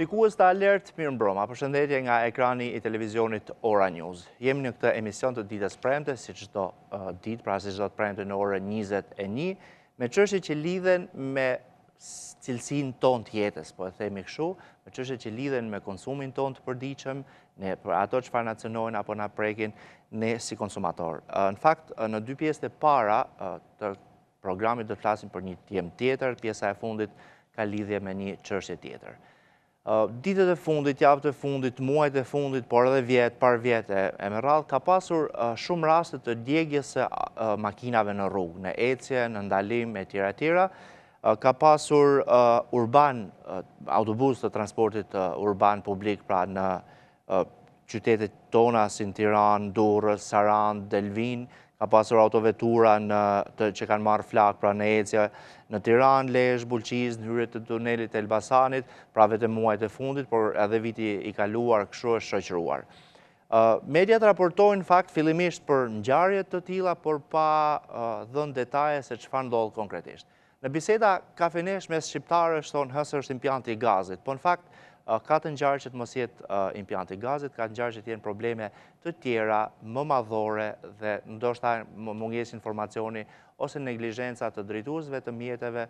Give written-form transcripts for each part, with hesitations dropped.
Shikues të Alert, mirëmbrëma, përshëndetje nga ekrani i televizionit Ora News. Jemi në këtë emision të ditës premte, si çdo ditë, pra si çdo të premte në orën 21, me çështje që lidhen me cilësinë tonë të jetës, po e themi kështu, me çështje që lidhen me konsumin tonë të përditshëm, ne për ato çfarë na cënojnë apo na prekin ne si konsumator. Në fakt, në dy pjesët e para të programit do të flasim për një temë tjetër, pjesa e fundit ka lidhje me një çështje tjetër. Ditët e fundit, javët e fundit, muajt e fundit, por edhe vjet, par vjete e me radhë, ka pasur shumë raste të djegjes së makinave në rrugë, në ecje, në ndalim e tjera tjera. Ka pasur autobus të transportit urban publik, pra në qytetet tona si në Tiranë, Durrës, Sarandë, Delvinë. Ka pasur autovetura që kanë marrë flak, pra në ecje në Tiranë, Lezhë, Bulqiz, në hyrje të tunelit e Elbasanit, pra vetëm muajt e fundit, por edhe viti i kaluar kështu është shoqëruar. Mediat raportojnë fakt fillimisht për ngjarje të tilla, por pa dhënë detaje se çfarë ndodh konkretisht. Në biseda kafenesh mes shqiptarësh thonë hësër është impianti i gazit, po në fakt ka të ngjarje që të mos jetë impianti i gazit, ka të ngjarje që të jenë probleme të tjera, më madhore dhe ndoshta mungesë informacioni ose neglizhenca të drejtuesve të mjeteve,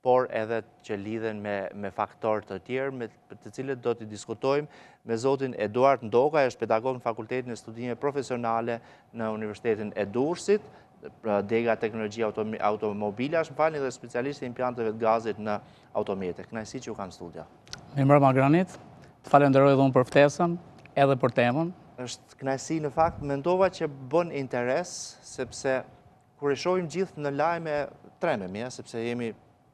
por edhe që lidhen me faktorë të tjerë, me të cilët do t'i diskutojmë me zotin Eduard Ndoka, është pedagog në Fakultetin e Studimeve Profesionale në Universitetin e Durrësit, dega teknologjia automobilash, më falni, dhe specialistë e impianteve të gazit në automjete. Kënaqësi që ju kam studio. Mirëmbrëma Granit, të falenderoj edhe unë për ftesën, edhe për temën. Është kënaqësi në fakt, mendova që bën interes, sepse kur e shohim gjithë në lajme trememi, sepse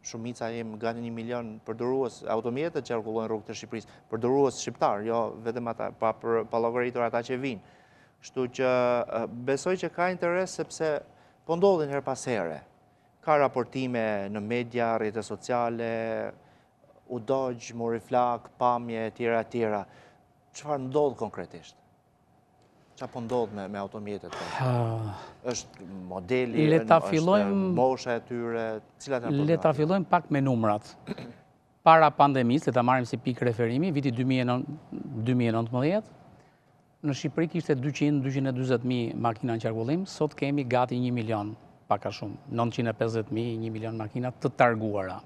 shumica jemi gati 1 milion përdorues automjete që qarkullojnë rrugët e Shqipërisë, përdorues shqiptar, jo vetëm ata, pa llogaritur ata që vinë. Kështu që besoj që ka interes sepse po ndodhin her pas here. Ka raportime në media, rrjete sociale, u dogj, mori flak, pamje, tjera tjera. Çfarë ndodh konkretisht? Çfarë po ndodh me automjetet? Është modeli, është mosha e tyre, cilat janë problemet? Le ta fillojmë pak me numrat. Para pandemisë, le ta marrim si pikë referimi, viti 2019, në Shqipëri kishte 200-240.000 makina në qarkullim, sot kemi gati 1 milion, pak a shumë, 950.000, 1 milion makina të targuara,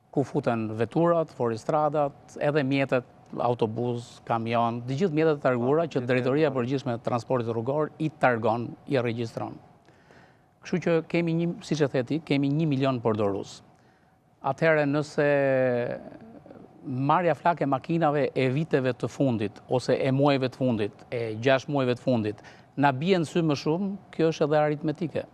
ku futen veturat, forestradat, edhe mjetet, autobus, kamion, të gjithë mjetet të targuara që Drejtoria e Përgjithshme e Transportit Rrugor i targon, i regjistron. Kështu që kemi, siç e the ti, kemi 1 milion përdorues. Atëherë nëse marrja flak e makinave e viteve të fundit, ose e muajve të fundit, e 6 muajve të fundit, na bie në sy më shumë, kjo është edhe aritmetike.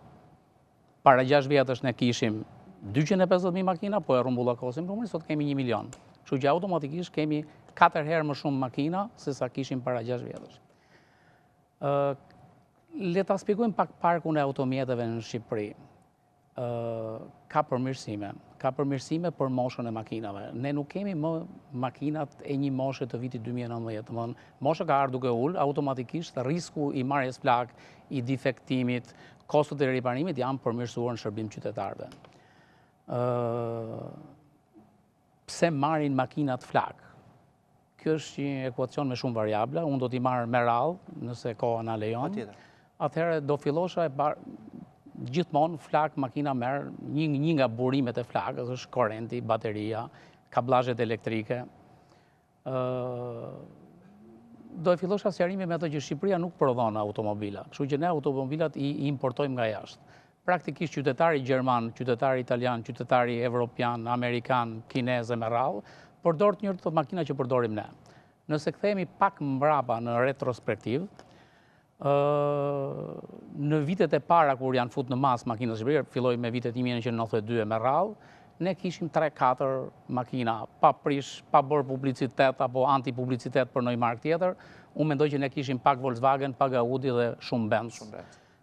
Para 6 vjetësh ne kishim 250.000 makina, po e rrumbullakosim numrin, sot kemi 1 milion. Kështu që automatikisht kemi 4 herë më shumë makina se sa kishim para 6 vjetësh. Le ta shpjegojmë pak parkun e automjeteve në Shqipëri. Ka përmirësime për moshën e makinave. Ne nuk kemi më makinat e një moshe të vitit 2019. Mosha ka ardhur duke ulë, automatikisht risku i marrjes flak, i defektimit, kostot e riparimit janë përmirësuar në shërbim qytetarëve. Pse marrin makinat flak? Kjo është një ekuacion me shumë variabla, unë do t'i marrë me radhë, nëse koha na lejon. Atëherë do fillosha gjithmonë flak makina merr një nga burimet e flakës është korrenti, bateria, kablazhet elektrike. Do e fillosha sqarimin me ato që Shqipëria nuk prodhon automobila, kështu që ne automobilat i importojmë nga jashtë. Praktikisht qytetari gjerman, qytetari italian, qytetari evropian, amerikan, kinez e me radhë, përdor të njëjtat makina që përdorim ne. Nëse kthehemi pak mbrapa në retrospektiv, në vitet e para kur janë fut në mas makinat Shqipëri, filloi me vitet 1992 me radhë, ne kishim 3-4 makina, pa prish, pa bërë publicitet apo anti-publicitet për ndonjë markë tjetër. Unë mendoj që ne kishim pak Volkswagen, pak Audi dhe shumë Benz.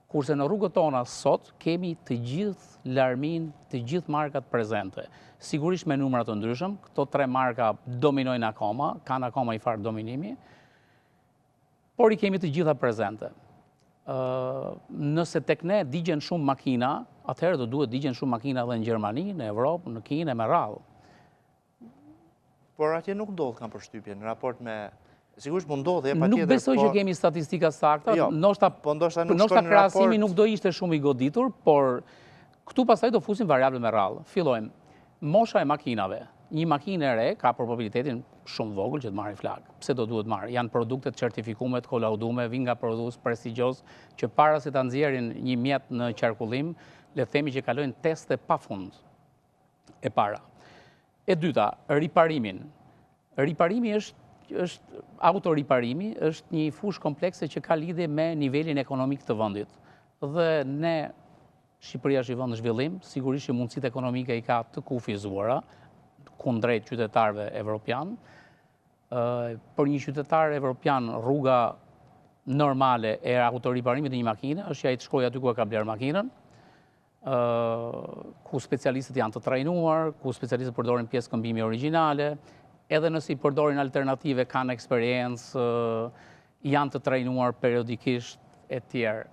Kurse në rrugët tona sot kemi të gjithë larmin, të gjithë markat prezente. Sigurisht me numra të ndryshëm, këto 3 marka dominojnë akoma, kanë akoma i farë dominimi, por i kemi të gjitha prezente. Nëse tek ne digjen shumë makina, atëherë do duhet digjen shumë makina edhe në Gjermani, në Evropë, në Kinë, me radhë. Por atje nuk ndodh kam përshtypje në raport me... Sigurisht mund ndodhje, pa tjetër, Nuk besoj që kemi statistika sakta, ndoshta nuk shkon në krahasimi raport. nuk do ishte shumë i goditur, por këtu pastaj do fusim variable me radhë. Fillojmë, mosha e makinave. Një makinë e re ka probabilitetin shumë vogël që të marrë flak. Pse do duhet marrë? Janë produktet certifikume, të kolaudume, vinë nga prodhues prestigjos, që para se ta nxjerrin një mjet në qarkullim, le të themi që kalojnë teste pafund. E para. E dyta, riparimin. Riparimi është autoriparimi, është një fush komplekse që ka lidhje me nivelin ekonomik të vendit. Dhe ne, Shqipëria është i vend në zhvillim, sigurisht që mundësitë ekonomike i ka të kufizuara kundrejt qytetarëve evropian. Për një qytetar evropian, rruga normale e autoriparimit të një makine është ja i të shkojë aty ku ka bler makinën, ku specialistët janë të trajnuar, ku specialistët përdorin pjesë këmbimi origjinale, edhe nëse i përdorin alternative, kanë eksperiencë, janë të trajnuar periodikisht e tjerë.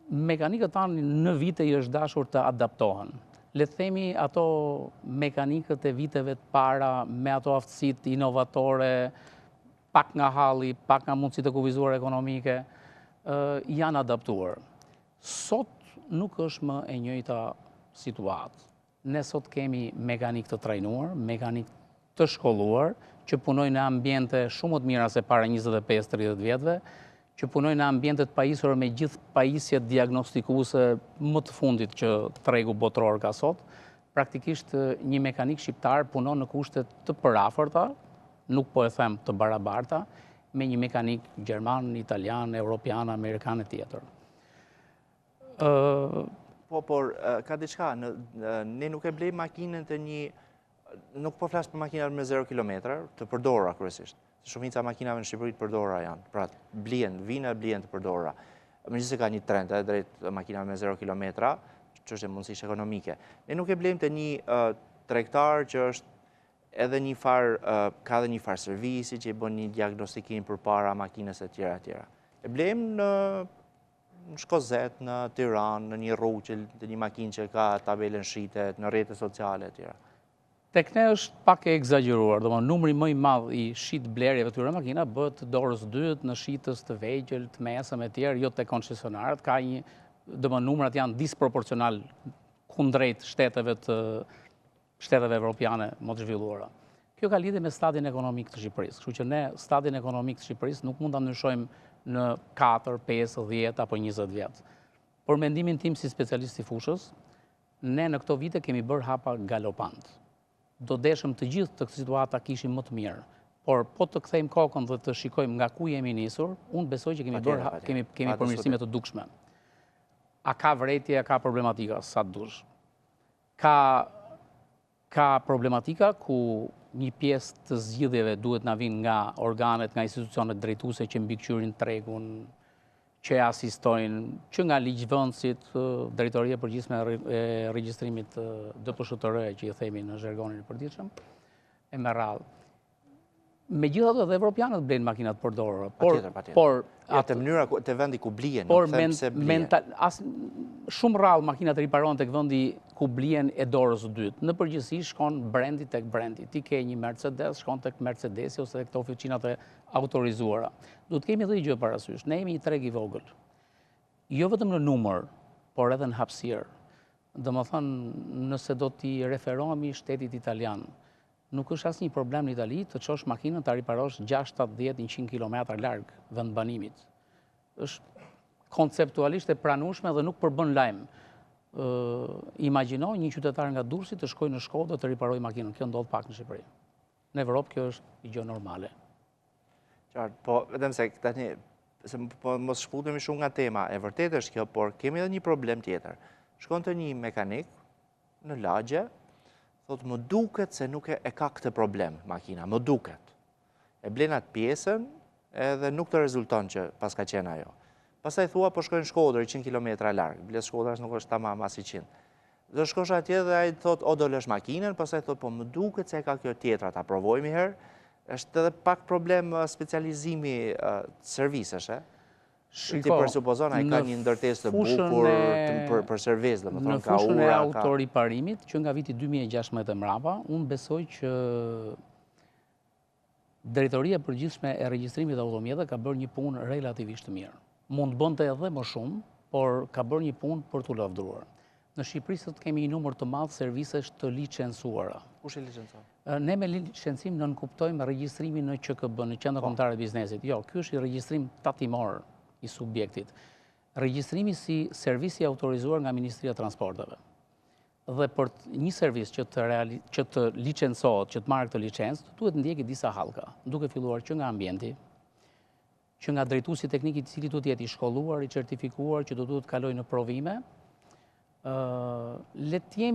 Mekanikët tanë në vite i është dashur të adaptohen. Le të themi ato mekanikët e viteve të para, me ato aftësitë inovatore, pak nga halli, pak nga mundësitë të kufizuar ekonomike, janë adaptuar. Sot nuk është më e njëjta situatë. Ne sot kemi mekanik të trajnuar, mekanik të shkolluar, që punojnë në ambiente shumë të mira se para 25-30 vjetëve, që punojnë në ambientet pajisur me gjithë pajisjet diagnostikuese më të fundit që tregu botror ka sot. Praktikisht një mekanik shqiptar punon në kushte të përafërta, nuk po e them të barabarta, me një mekanik gjerman, italian, europian, amerikan e tjetër. Por ka diçka, ne nuk e blejmë makinën të një, nuk po flas për makinat me 0 kilometra, të përdorura kryesisht. Shumica makinave në Shqipëri të përdorura janë. Pra, vinë të përdorura. Megjithëse ka një trend drejt makinave me 0 kilometra, që është e mundësish ekonomike. Ne nuk e blejmë të një tregtar që është edhe një farë, ka dhe një farë servisi që i bën një diagnostikim përpara makinës e tjera tjera. E blejmë në Shkozet, në Tiranë, në një rrugë të një makinë që ka tabelën shitet, në rrjetet sociale e tjera. Tek ne është pak e egzageruar, numri më i madh i shit blerjeve të këtyre makina bëhet dorës dytë në shitës të vegjël, të mesëm e tjerë, jo te koncesionarët, ka një, numrat janë disproporcional kundrejt shteteve evropiane më të zhvilluara. Kjo ka lidhje me stadin ekonomik të Shqipërisë, kështu që ne stadin ekonomik të Shqipërisë nuk mund ta ndryshojmë në 4, 5, 10 apo 20 vjet. Por mendimin tim si specialist i fushës, ne në këto vite kemi bërë hapa galopant. Do deshëm të gjithë të këtë situata kishim më të mirë. Por po të kthejmë kokën dhe të shikojmë nga ku jemi nisur, unë besoj që kemi përmirësime të dukshme. A ka vretje, a ka problematika, sa të dush. Ka problematika ku një pjesë të zgjidhjeve duhet na vinë nga organet, nga institucionet drejtuese që mbikëqyrin tregun, që asistojnë, që nga ligjvëndësit, Drejtoria e Përgjithshme e Regjistrimit DPSHTR, që i themi në zhargonin e përditshëm, e me radhë. Megjithatë edhe evropianët blejnë makinat përdorura. Patjetër. Atë mënyra të vendi ku blihen, nuk them se blihen. Shumë rrallë makinat riparohen tek vendi ku blihen e dorës dytë. Në përgjithësi shkon brendi tek brendi. Ti ke një Mercedes, shkon tek Mercedesi ose tek oficinat e autorizuara. Duhet kemi edhe një gjë parasysh. Ne jemi një treg i vogël. Jo vetëm në numër, por edhe në hapësirë. Domethënë, nëse do t'i referohemi shtetit italian, nuk është asnjë problem në Itali të çosh makinën ta riparosh 60-100 kilometra larg vendbanimit. Është konceptualisht e pranueshme dhe nuk përbën lajm. Imagjino një qytetar nga Durrësi të shkojë në Shkodër të riparojë makinën. Kjo ndodh pak në Shqipëri. Në Evropë kjo është një gjë normale. Qartë, po vetëm se tani mos shkputemi shumë nga tema. E vërtetë është kjo, por kemi edhe një problem tjetër. Shkon te një mekanik në lagje, thotë më duket se nuk e ka këtë problem makina, më duket. E blen atë pjesën edhe nuk të rezulton që pas ka qenë ajo. Pastaj thua po shkojnë në Shkodër 100 kilometra larg, bilet Shkodrës nuk është tamam as i 100. Do shkosh atje dhe ai thotë o do lësh makinën, pastaj thotë po më duket se ka kjo tjetra, ta provojmë një herë. Është edhe pak problem specializimi servisesh, e? Ti përsupozon ai ka një ndërtesë të bukur për service, domethënë ka ura, në fushën e autoriparimit që nga viti 2016 e mbrapa, unë besoj që Drejtoria e Përgjithshme e Regjistrimit të Automjeteve ka bërë një punë relativisht të mirë. Mund të bënte edhe më shumë, por ka bërë një punë për t'u lavdëruar. Në Shqipëri sot kemi një numër të madh servicesh të licencuara. Kush e licencon? Ne me licencim nënkuptojmë regjistrimin në QKB, në Qendrën Kombëtare të Biznesit. Jo, ky është i regjistrim tatimor i subjektit. Regjistrimi si servisi autorizuar nga Ministria e Transporteve. Dhe për një servis që të licencohet, që të marrë këtë licencë, duhet ndjeki disa hallka, duke filluar që nga ambienti, që nga drejtuesi teknik i cili duhet jetë i shkolluar, i certifikuar, që duhet të kalojë në provime. Le të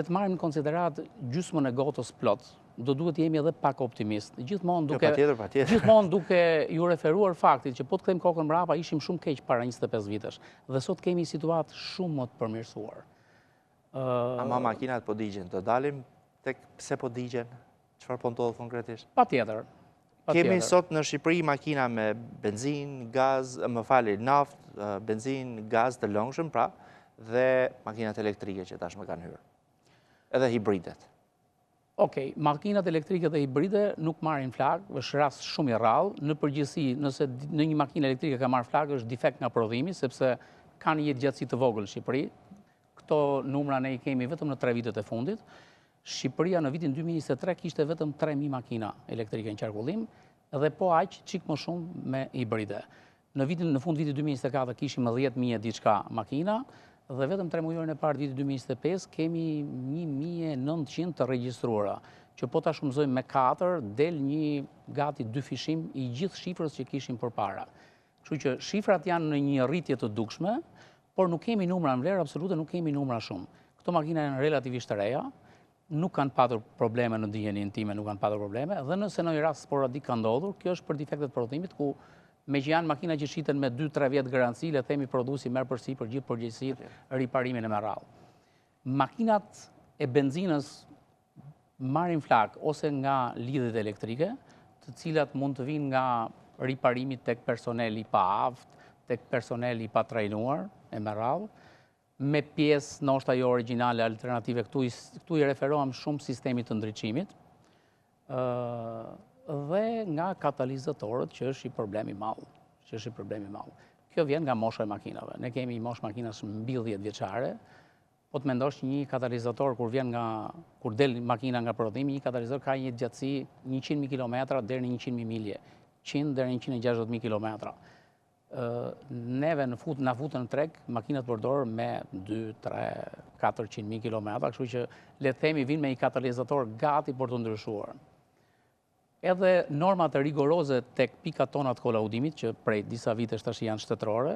marrim në konsiderat gjysmën e gotës plot, do duhet jemi edhe pak optimist. Gjithmonë duke ju referuar faktit që po të kthejmë kokën mbrapa, ishim shumë keq para 25 vitesh. Dhe sot kemi situatë shumë më të përmirësuar. Ama makinat po digjen, do dalim tek pse po digjen? Çfarë po ndodh konkretisht? Patjetër. Kemi sot në Shqipëri makina me benzin, gaz, naft, benzin, gaz të lëngshëm, pra, dhe makinat elektrike që tashmë kanë hyrë. Edhe hibridet. Okej, makinat elektrike dhe hibride nuk marrin flak, është rast shumë i rrallë. Në përgjithësi, nëse në një makinë elektrike ka marrë flak, është defekt nga prodhimi, sepse ka një jetëgjatësi të vogël në Shqipëri. Këto numra ne i kemi vetëm në 3 vitet e fundit. Shqipëria në vitin 2023 kishte vetëm 3.000 makina elektrike në qarkullim, dhe po aq çik më shumë me hibride. Në fund vitit 2024 kishim 10.000 e diçka makina, dhe vetëm 3 muajin e parë vitit 2025 kemi 1.900 të regjistruara, që po ta shumëzojmë me 4, del një gati 2 fishim i gjithë shifrës që kishim përpara. Kështu që shifrat janë në një rritje të dukshme, por nuk kemi numra në vlerë absolute, nuk kemi numra shumë. Këto makina janë relativisht të reja, nuk kanë patur probleme në dijenin time, nuk kanë patur probleme, dhe nëse në një rast sporadik ka ndodhur, kjo është për defektet prodhimit, ku me që janë makina që shiten me 2-3 vjetë garanci, le themi produsi merë përsi për gjithë përgjegjësitë, riparimin e me radhë. Makinat e benzinës marrin flak ose nga lidhjet elektrike, të cilat mund të vinë nga riparimit tek personel i pa aft, tek personel i pa trajnuar e me radhë, me pjesë ndoshta jo origjinale, alternative, këtu i referohem shumë sistemit të ndriçimit, dhe nga katalizatorët, që është i problemi madh. Kjo vjen nga mosha e makinave. Ne kemi moshë makinash mbi 10 vjeçare, po të mendosh një katalizator kur del makina nga prodhimi, një katalizator ka një gjatësi 100.000 km deri në 100.000 milje, 100 deri në 160.000 km. Neve na futën në treg, makinat përdorë me 2, 3, 400.000 km, kështu që le të themi vinë me një katalizator gati për të ndryshuar. Edhe normat e rigoroze tek pikat tona të kolaudimit, që prej disa vitesh tash janë shtetërore,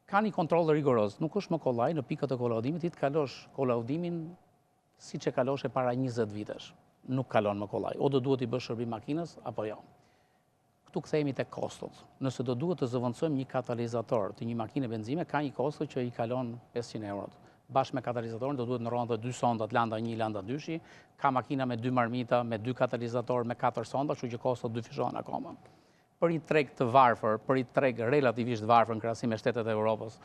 ka një kontroll rigoroz. Nuk është më kollaj në pikat e kolaudimit, ti të kalosh kolaudimin siç e kalosh e para 20 vitesh. Nuk kalon më kollaj. O do duhet i bësh shërbim makinës, apo jo. Këtu kthehemi tek kostot. Nëse do duhet të zëvendësojmë një katalizator të një makine benzine, ka një kosto që i kalon 500 eurot. Bashkë me katalizatorin do duhet në rondë 2 sondat, landa 1, landa 2, ka makina me 2 marmita, me 2 katalizator, me 4 sonda, kështu që kostot dyfishohen akoma. Për një treg të varfër, për një treg relativisht varfër në krahasim me shtetet e Europës,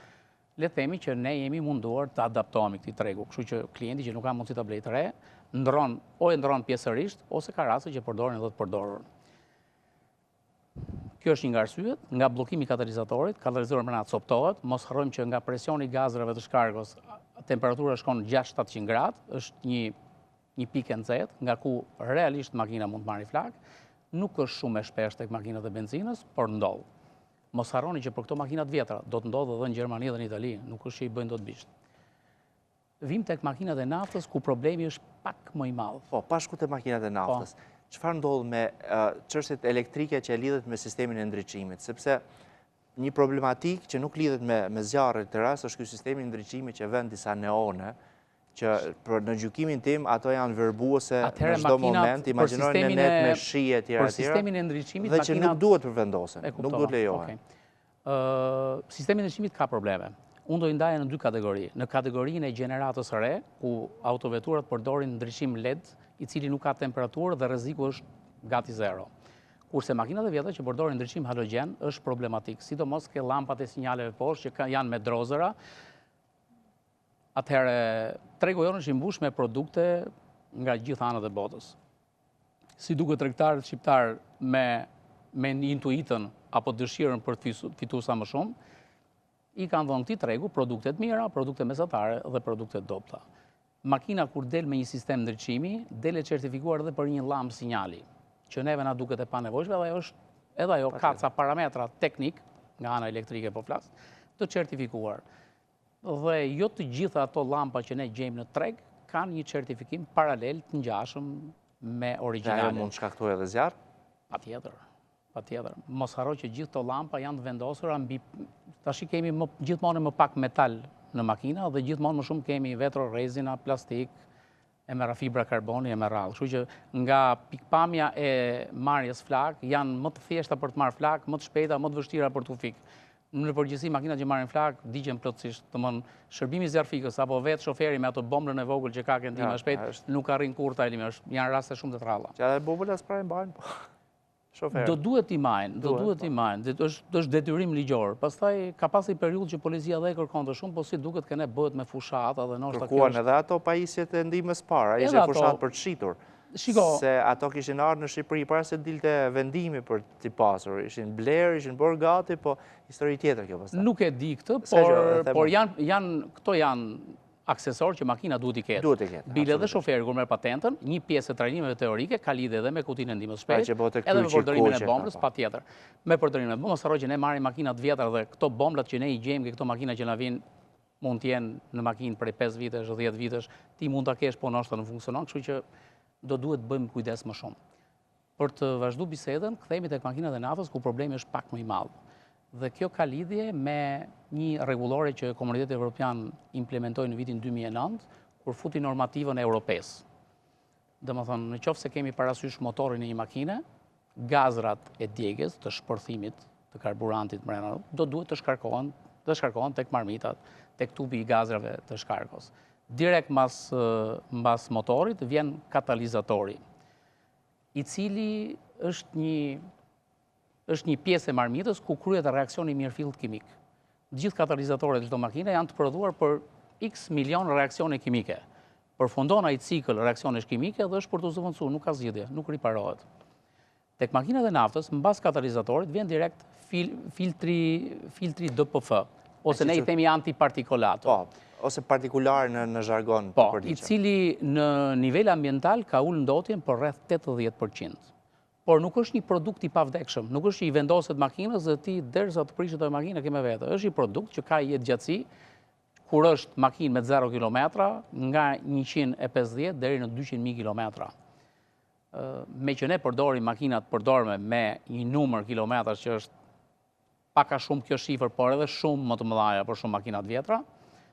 le të themi që ne jemi munduar të adaptohemi këtij tregu, kështu që klienti që nuk ka mundësi ta blejë të re, ndron pjesërisht ose ka raste që përdorin edhe të përdorur. Kjo është një nga arsyet, nga bllokimi i katalizatorit, katalizatori brenda coptohet, mos harrojmë që nga presioni i gazrave të shkargos temperatura shkon 600-700 gradë, është një pikë e nxehtë, nga ku realisht makina mund të marrë flak, nuk është shumë e shpeshtë tek makinat e benzinës, por ndodh. Mos harroni që për këto makinat vjetra do të ndodhë edhe në Gjermani dhe në Itali, nuk është që i bëjnë dot bisht. Vim tek makinat e naftës ku problemi është pak më i madh. Po, pashku te makinat e naftës. Çfarë ndodh me çështjet elektrike që lidhet me sistemin e ndriçimit, sepse një problematik që nuk lidhet me zjarret të rast është ky sistemi i ndriçimit që vën disa neone, që në gjykimin tim ato janë verbuese në çdo moment, imagjinojnë në net me shije etj. Për sistemin e ndriçimit dhe që nuk duhet përvendosen, nuk duhet lejohen. Sistemi i ndriçimit ka probleme. Unë do i ndaja në 2 kategori. Në kategorinë e gjeneratës së re, ku autoveturat përdorin ndriçim LED, i cili nuk ka temperaturë dhe rreziku është gati zero. Kurse makinat e vjetra që përdorin ndryqim halogen është problematik, sidomos ke lampat e sinjaleve poshtë që janë me drozera. Atëherë, tregu jonë është i mbush me produkte nga gjithë anët e botës. Si duke tregtarët shqiptar me intuitën apo dëshirën për të fituar sa më shumë, i kanë dhënë këtij tregu produktet mira, produkte mesatare dhe produkte dobta. Makina kur del me një sistem ndriçimi, del e certifikuar edhe për një llampë sinjali, që neve na duket e panevojshme dhe edhe ajo ka ca parametra teknik, nga ana elektrike po flas, të certifikuar. Dhe jo të gjitha ato llampa që ne gjejmë në treg kanë një certifikim paralel të ngjashëm me origjinalin. Ajo mund të shkaktojë edhe zjarr? Patjetër. Mos harro që gjithë këto llampa janë të vendosura mbi, tash kemi gjithmonë më pak metal në makina dhe gjithmonë më shumë kemi vetro, rezina, plastik, e merra fibra karboni, e merra rrallë. Kështu që nga pikpamja e marrjes flak janë më të thjeshta për të marrë flak, më të shpejta, më të vështira për t'u fik. Në përgjithësi makinat që marrin flak digjen plotësisht, domthon shërbimi zjarfikës apo vetë shoferi me ato bombrën e vogël që ka këndime më shpejt nuk arrin kurrë ta elimish. Janë raste shumë të thella. Që edhe bombrën as pra mbajnë po. Shoferët. Do duhet i majnë, është detyrim ligjor. Pastaj ka pasur periudhë që policia dhe e kërkonte shumë, po si duket që ne bëhet me fushatë dhe ndoshta kërkuan edhe ato pajisjet e ndihmës para, ishte fushatë për të shitur. Se ato kishin ardhur në Shqipëri para se dilte vendimi për t'i pasur, ishin bler, ishin bërë gati, po histori tjetër kjo pastaj. Nuk e di këtë, por këto janë aksesor që makina duhet i ketë. Duhet i ketë. Bile dhe shoferi kur merr patentën, një pjesë e trajnimeve teorike ka lidhje edhe me kutinë e ndihmës shpejt, edhe me përdorimin e bombrës, patjetër. Me përdorimin e bombrës, mos harro që ne marrim makina të vjetra dhe këto bombrat që ne i gjejmë, këto makina që na vijnë mund të jenë në makinë prej 5 vitesh, 10 vitesh, ti mund ta kesh, po ndoshta nuk funksionon, kështu që do duhet bëjmë kujdes më shumë. Për të vazhduar bisedën, kthehemi tek makinat e naftës ku problemi është pak më i madh. Dhe kjo ka lidhje me një rregullore që Komuniteti Evropian implementoi në vitin 2009, kur futi normativën europes. Domethënë, në qoftë se kemi parasysh motorin e një makine, gazrat e djegës të shpërthimit të karburantit brenda do duhet të shkarkohen tek marmitat, tek tubi i gazrave të shkarkos. Direkt mbas motorit vjen katalizatori, i cili është një pjesë e marmitës ku kryhet reaksioni mirëfillt kimik. Gjithë katalizatoret e çdo makine janë të prodhuar për x milion reaksione kimike. Përfundon ai cikël reaksionesh kimike dhe është për të zëvendësuar, nuk ka zgjidhje, nuk riparohet. Tek makinat e naftës, mbas katalizatorit vjen direkt filtri DPF, ose ne i themi antipartikulato. Po, ose partikular në zhargon të përditshëm. I cili në nivel ambiental ka ulë ndotjen për rreth 80%. Por nuk është një produkt i pavdekshëm, nuk është që i vendoset makinës dhe ti derisa të prishet ajo makinë ke me vete. Është një produkt që ka jetë gjatësi, kur është makinë me 0 kilometra, nga 150 deri në 200.000 kilometra. Me që ne përdorim makinat përdorme me një numër kilometrash që është paka shumë kjo shifër, por edhe shumë më të mëdha për shumë makinat vjetra,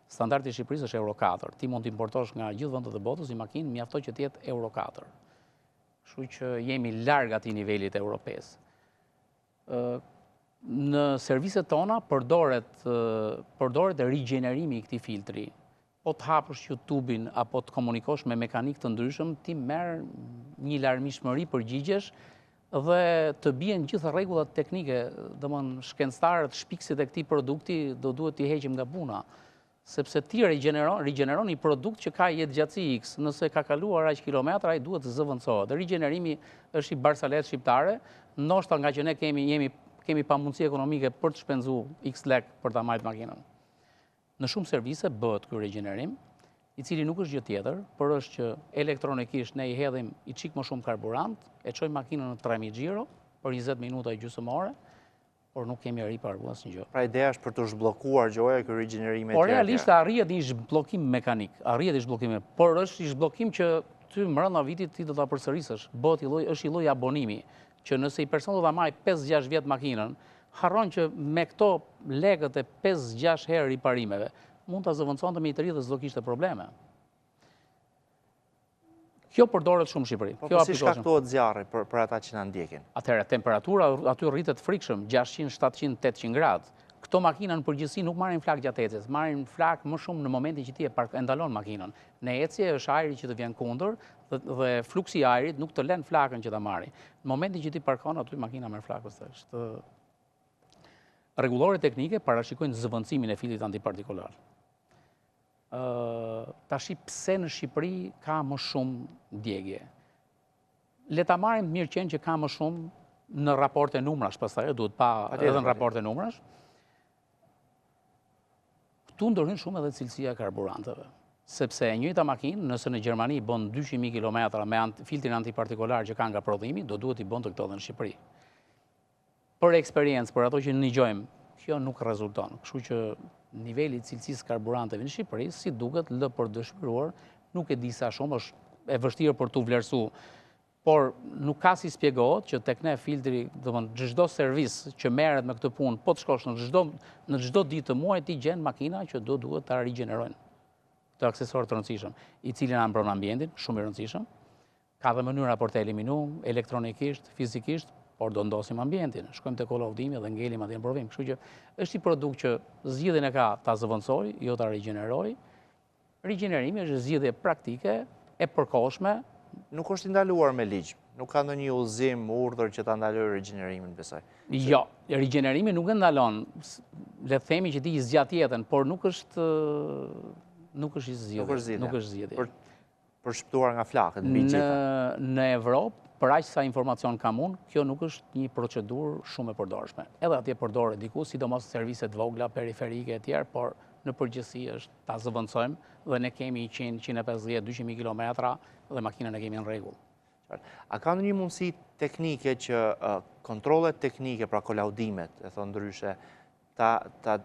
standardi i Shqipërisë është Euro 4. Ti mund të importosh nga gjithë vendet e botës një makinë, mjaftoi që të jetë Euro 4. Kështu që jemi larg atij nivelit evropez. Në serviset tona përdoret rigjenerimi i këtij filtri. Po të hapësh YouTube-in apo të komunikosh me mekanik të ndryshëm, ti merr një larmishmëri përgjigjesh dhe të bien gjithë rregullat teknike, domthon shkencëtarët, shpikësit e këtij produkti do duhet t'i heqim nga puna. Sepse ti rigjeneron një produkt që ka jetë gjatësi X, nëse ka kaluar aq kilometra, ai duhet të zëvendësohet. Rigjenerimi është i barsalet shqiptare, ndoshta nga që ne kemi pamundësi ekonomike për të shpenzuar X lek për ta marrë makinën. Në shumë servise bëhet ky rigjenerim, i cili nuk është gjë tjetër, por është që elektronikisht ne i hedhim i çik më shumë karburant, e çojmë makinën në 3000 xhiro për 20 minuta gjysmore, por nuk kemi riparuar asnjë gjë. Pra ideja është për të zhbllokuar gjoja ky rigjenerim e tjerë. Por realisht arrihet një zhbllokim mekanik, por është një zhbllokim që ty brenda vitit ti do ta përsërisësh. Është i lloj abonimi, që nëse i person do ta marrë 5-6 vjet makinën, harron që me këto lekët e 5-6 herë riparimeve, mund ta zëvendësonte me i të ri dhe s'do kishte probleme. Kjo përdoret shumë në Shqipëri. Po si shkaktohet zjarri për ata që na ndjekin? Atëherë, temperatura aty rritet frikshëm, 600, 700, 800 gradë. këto makina në përgjithësi nuk marrin flak gjatë ecjes, marrin flak më shumë në momentin që ti e ndalon makinën. Në ecje është ajri që të vjen kundër dhe fluksi i ajrit nuk të lën flakën që ta marri. Në momentin që ti parkon aty makina merr flakën. Është rregullore teknike parashikojnë zëvendësimin e filtrit antipartikular. Tashi pse në Shqipëri ka më shumë djegje? Le ta marrim mirë qenë që ka më shumë në raporte numrash, pastaj duhet pa edhe në raporte numrash. Këtu ndërhyn shumë edhe cilësia e karburanteve. Sepse e njëjta makinë, nëse në Gjermani bën 200.000 kilometra me filtrin antipartikular që ka nga prodhimi, do duhet i bën të këto edhe në Shqipëri. Për eksperiencë, për ato që ndigjojmë, kjo nuk rezulton. Kështu që niveli i cilësisë karburanteve në Shqipëri, si duket lë për dëshmiruar, nuk e di sa shumë, është e vështirë për tu vlerësu. Por nuk ka si spjegohet që tek ne filtri, domethënë çdo servis që merret me këtë punë, po të shkosh në çdo ditë të muajit ti gjen makina që duhet ta rigjenerojnë. Të aksesorë të rëndësishëm, i cili na mbron ambientin, shumë i rëndësishëm. Ka dhe mënyra për të eliminuar elektronikisht, fizikisht, por do ndosim ambientin. Shkojmë te kollaudimi dhe ngelim atje në provim. Kështu që është i produkt që zgjidhjen e ka ta zëvendësoj, jo ta rigjeneroj. Rigjenerimi është zgjidhje praktike e përkohshme. Nuk është ndaluar me ligj. Nuk ka ndonjë udhëzim, urdhër që ta ndalojë rigjenerimin, besoj. Jo, rigjenerimi nuk e ndalon. Le të themi që ti i zgjat jetën, por nuk është i zgjidhje. Nuk është zgjidhje. Për shpëtuar nga flakët, mbi gjitha. Në Evropë, për aq sa informacion kam unë, kjo nuk është një procedurë shumë e përdorshme. Edhe atje përdoret diku, sidomos serviset vogla, periferike e tjerë, por në përgjithësi është ta zëvendësojmë dhe ne kemi 100, 150, 200.000 kilometra dhe makinën e kemi në rregull. A ka ndonjë mundësi teknike që kontrollet teknike, pra kolaudimet, e thon ndryshe, ta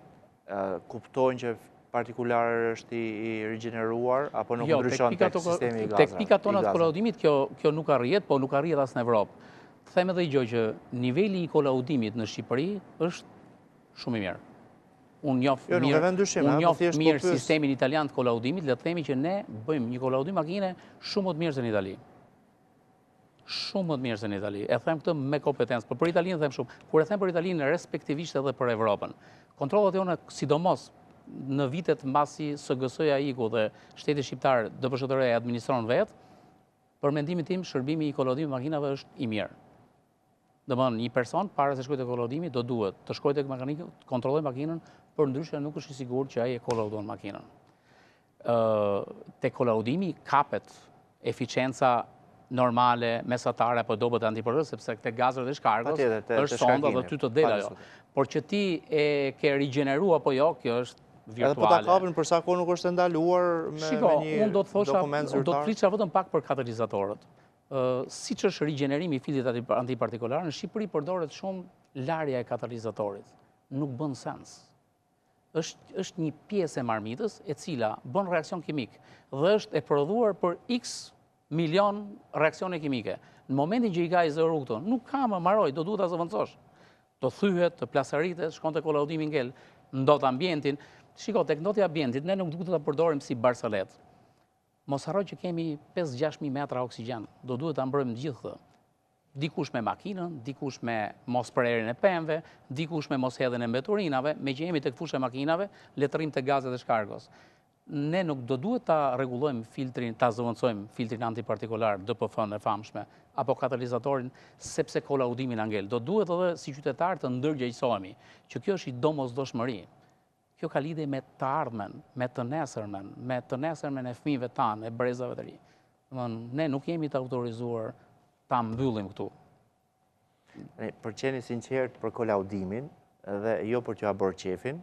kuptojnë që partikulari është i rigjeneruar, apo nuk ndryshon tek sistemi i gazave? Tek pikat tona të kolaudimit kjo nuk arrihet, po nuk arrihet as në Evropë. Të them edhe gjë që niveli i kolaudimit në Shqipëri është shumë i mirë. Unë njoh mirë sistemin italian të kolaudimit, le të themi që ne bëjmë një kolaudim makine shumë më të mirë se në Itali. Shumë më të mirë se në Itali. E them këtë me kompetencë, por për Italinë them shumë. Kur e them për Italinë, respektivisht edhe për Evropën. Kontrollat jona, sidomos në vitet mbasi SGS-ja iku dhe shteti shqiptar DPSHTR-ja e administron vetë, për mendimin tim, shërbimi i kolaudimit makinave është i mirë. Domethënë, një person para se shkojë te kolaudimi do duhet të shkojë tek mekaniku, të kontrollojë makinën, por ndryshe nuk është i sigurt që ai e kolaudon makinën. Te kolaudimi kapet eficienca normale, mesatare apo dobët antiporrës, sepse te gazet e shkargos është sonda dhe ty të del ajo. Por që ti e ke rigjeneru apo jo, kjo është virtuale. Edhe po ta kapin për sa kohë nuk është ndaluar me një dokument zyrtar? Unë do të flisha vetëm pak për katalizatorët. Siç është rigjenerimi i filtrit antipartikular, në Shqipëri përdoret shumë larja e katalizatorit. Nuk bën sens. Është një pjesë e marmitës e cila bën reakcion kimik dhe është e prodhuar për X milion reakcione kimike. Në momentin që i ka i zëru këto, nuk ka më maroj, do duhet ta zëvendësosh. Do thyhet, të plasaritet, shkon te kolaudimi ngel, ndot ambientin. Shiko, tek ndotja ambientit, ne nuk duhet ta përdorim si barsalet. Mos harroj që kemi 5-6.000 metra oksigjen, do duhet ta mbrojmë gjithë këtë. Dikush me makinën, dikush me mos prerjen e pemëve, dikush me mos hedhjen e mbeturinave, me që jemi tek fusha e makinave, le të rrim te gazet e shkargos. Ne nuk do duhet ta rregullojmë filtrin, ta zëvendësojmë filtrin antipartikular DPF-n e famshme, apo katalizatorin, sepse kolaudimi na ngel. Do duhet edhe si qytetar të ndërgjegjësohemi, që kjo është i domosdoshmëri. Kjo ka lidhje me të ardhmen, me të nesërmen e fëmijëve tanë, e brezave të ri. Ne nuk jemi të autorizuar ta mbyllim këtu. Për qeni sinqert për kolaudimin, dhe jo për t'ja bërë qefin,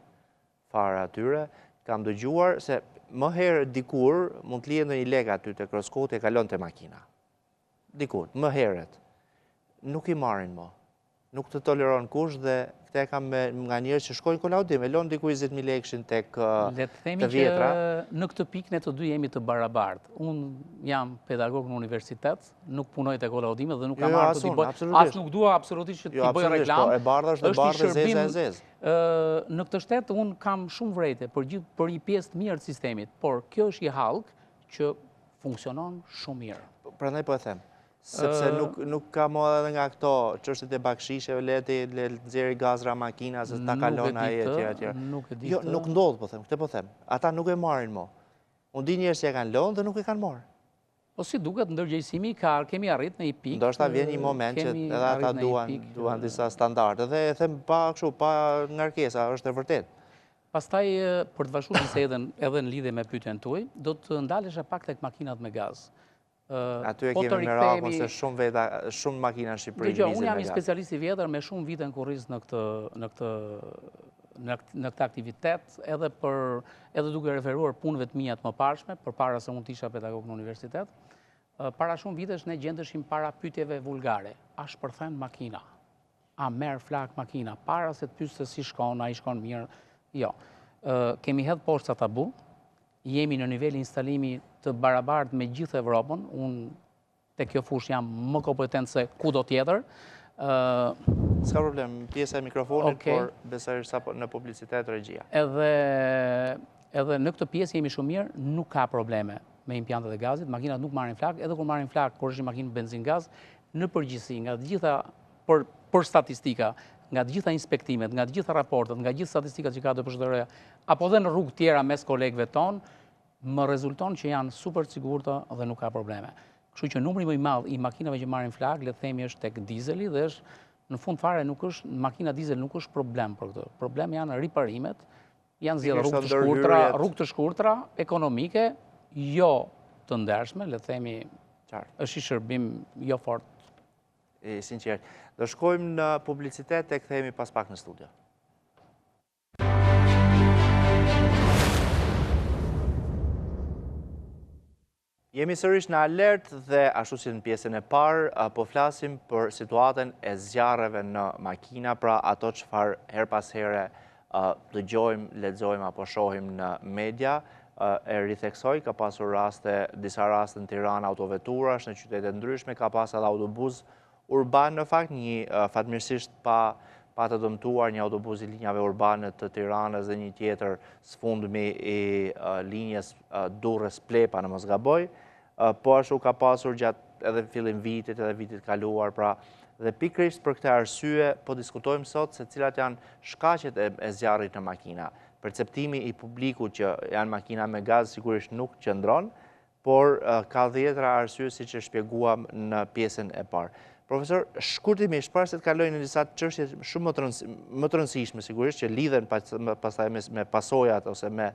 fare atyre, kam dëgjuar se më herë dikur mund të lihen ndonjë lek aty te kroskoti e kalon te makina. Dikur, më herët. Nuk i marrin më. Nuk të toleron kush dhe këte e kam nga njerëz që shkojnë kolaudim, e lon diku 20.000 lekëshin tek të vjetra. Le të themi që në këtë pikë ne të dy jemi të barabartë. Unë jam pedagog në universitet, nuk punoj te kolaudime dhe nuk kam ardhur të bëj. As nuk dua absolutisht që të bëj reklam. E bardha është e bardhë, zeza e zezë. Në këtë shtet unë kam shumë vrejtje për një pjesë të mirë të sistemit, por kjo është i hallk që funksionon shumë mirë. Prandaj po e them. Sepse nuk ka mo edhe nga këto çështjet e bakshisheve, le nxjerrë gazra makina, se ta kalon ai etj. Nuk e di. Jo, nuk ndodh, po them, këtë po them. Ata nuk e marrin mo. Unë di njerëz që e kanë lënë dhe nuk e kanë marrë. Po si duket ndërgjegjësimi kemi arrit në një pikë. Ndoshta vjen një moment që edhe ata duan disa standarde dhe e them pa ngarkesa, është e vërtetë. Pastaj, për të vazhduar bisedën edhe në lidhje me pyetjen tuaj, do të ndalesha pak tek makinat me gaz. Aty e kemi me rakun se shumë makina në Shqipëri lëvizin me gaz. Unë jam një specialist i vjetër me shumë vite në kurriz në këtë aktivitet, edhe duke referuar punëve të mia të mëparshme, përpara se unë të isha pedagog në universitet. Para shumë vitesh ne gjendeshim para pyetjeve vulgare. A shpërthen makina? A merr flak makina? Para se të pyet se si shkon, a i shkon mirë? Jo. Kemi hedhë poshtë sa tabu, jemi në nivel instalimi të barabartë me gjithë Evropën, unë te kjo fush jam më kompetent se kudo tjetër. S'ka problem, pjesa e mikrofonit, por besoj sa në publicitet regjia. Edhe në këtë pjesë jemi shumë mirë, nuk ka probleme me impiantet e gazit, makinat nuk marrin flak, edhe kur marrin flak, kur është një makinë benzin-gaz, në përgjithësi, nga të gjitha, për statistika, nga të gjitha inspektimet, nga të gjitha raportet, nga gjithë statistikat që ka të përshëndërëja, apo dhe në rrugë tjera mes kolegëve tonë, më rezulton që janë super sigurta dhe nuk ka probleme. Kështu që numri më i madh i makinave që marrin flak, le të themi është tek dizeli dhe është në fund fare makina dizel nuk është problem për këtë. Problem janë riparimet, janë zgjedhë rrugë të shkurtra, ekonomike, jo të ndershme, le të themi është i shërbim jo fort. I sinqert. Do shkojmë në publicitet e kthehemi pas pak në studio. Jemi sërish në alert dhe ashtu si në pjesën e parë, po flasim për situatën e zjarreve në makina, pra ato çfarë her pas here dëgjojmë, lexojmë apo shohim në media. E ritheksoj, ka pasur disa raste në Tiranë autoveturash, në qytete ndryshme, ka pas edhe autobus urban, në fakt, një fatmirësisht pa të dëmtuar, një autobus i linjave urbane të Tiranës dhe një tjetër sfundmi i linjes Durrës-Plepa në mos gaboj, po ashtu ka pasur gjatë edhe fillim vitit edhe vitit kaluar, pra dhe pikërisht për këtë arsye po diskutojmë sot se cilat janë shkaqet e zjarrit në makina. Perceptimi i publiku që janë makina me gaz sigurisht nuk qëndron, por ka dhjetra arsye siç e shpjeguam në pjesën e parë. Profesor, shkurtimisht, para se të kaloj në disa çështje shumë më të rëndësishme, sigurisht, që lidhen pastaj me pasojat ose me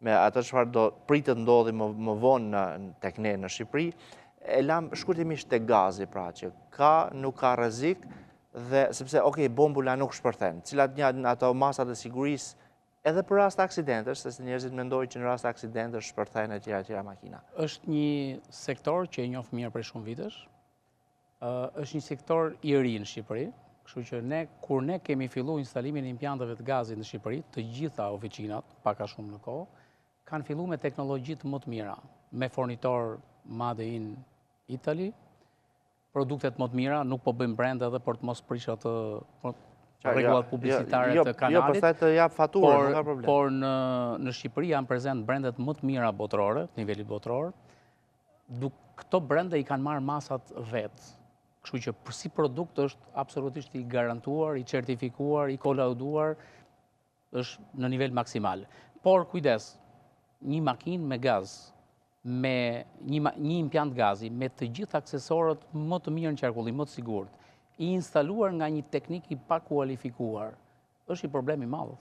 atë çfarë do pritet ndodhi më vonë tek ne në Shqipëri, e lam shkurtimisht te gazi, pra që nuk ka rrezik, dhe sepse, bombula nuk shpërthen, cilat janë ato masat e sigurisë edhe për rast aksidentesh, se njerëzit mendojnë që në rast aksidentesh shpërthen etj. Makina. Është një sektor që e njoh mirë prej shumë vitesh. Është një sektor i ri në Shqipëri, kështu që kur ne kemi filluar instalimin e impianteve të gazit në Shqipëri, të gjitha oficinat, pak a shumë në kohë, kanë filluar me teknologjitë më të mira, me fornitor Made in Italy, produktet më të mira, nuk po bëjmë brand edhe për të mos prish atë rregullat publicitare të kanalit. Jo, pastaj të jap faturë, nuk ka problem. Por në Shqipëri janë prezent brandet më të mira botërore, nivelit botror. Këto brende i kanë marrë masat vetë. Kështu që si produkt është absolutisht i garantuar, i certifikuar, i kolauduar, është në nivel maksimal. Por kujdes, një makinë me gaz, me një impiant gazi, me të gjithë aksesorët më të mirë në qarkullim, më të sigurt, i instaluar nga një teknik i pakualifikuar, është i problemi madh,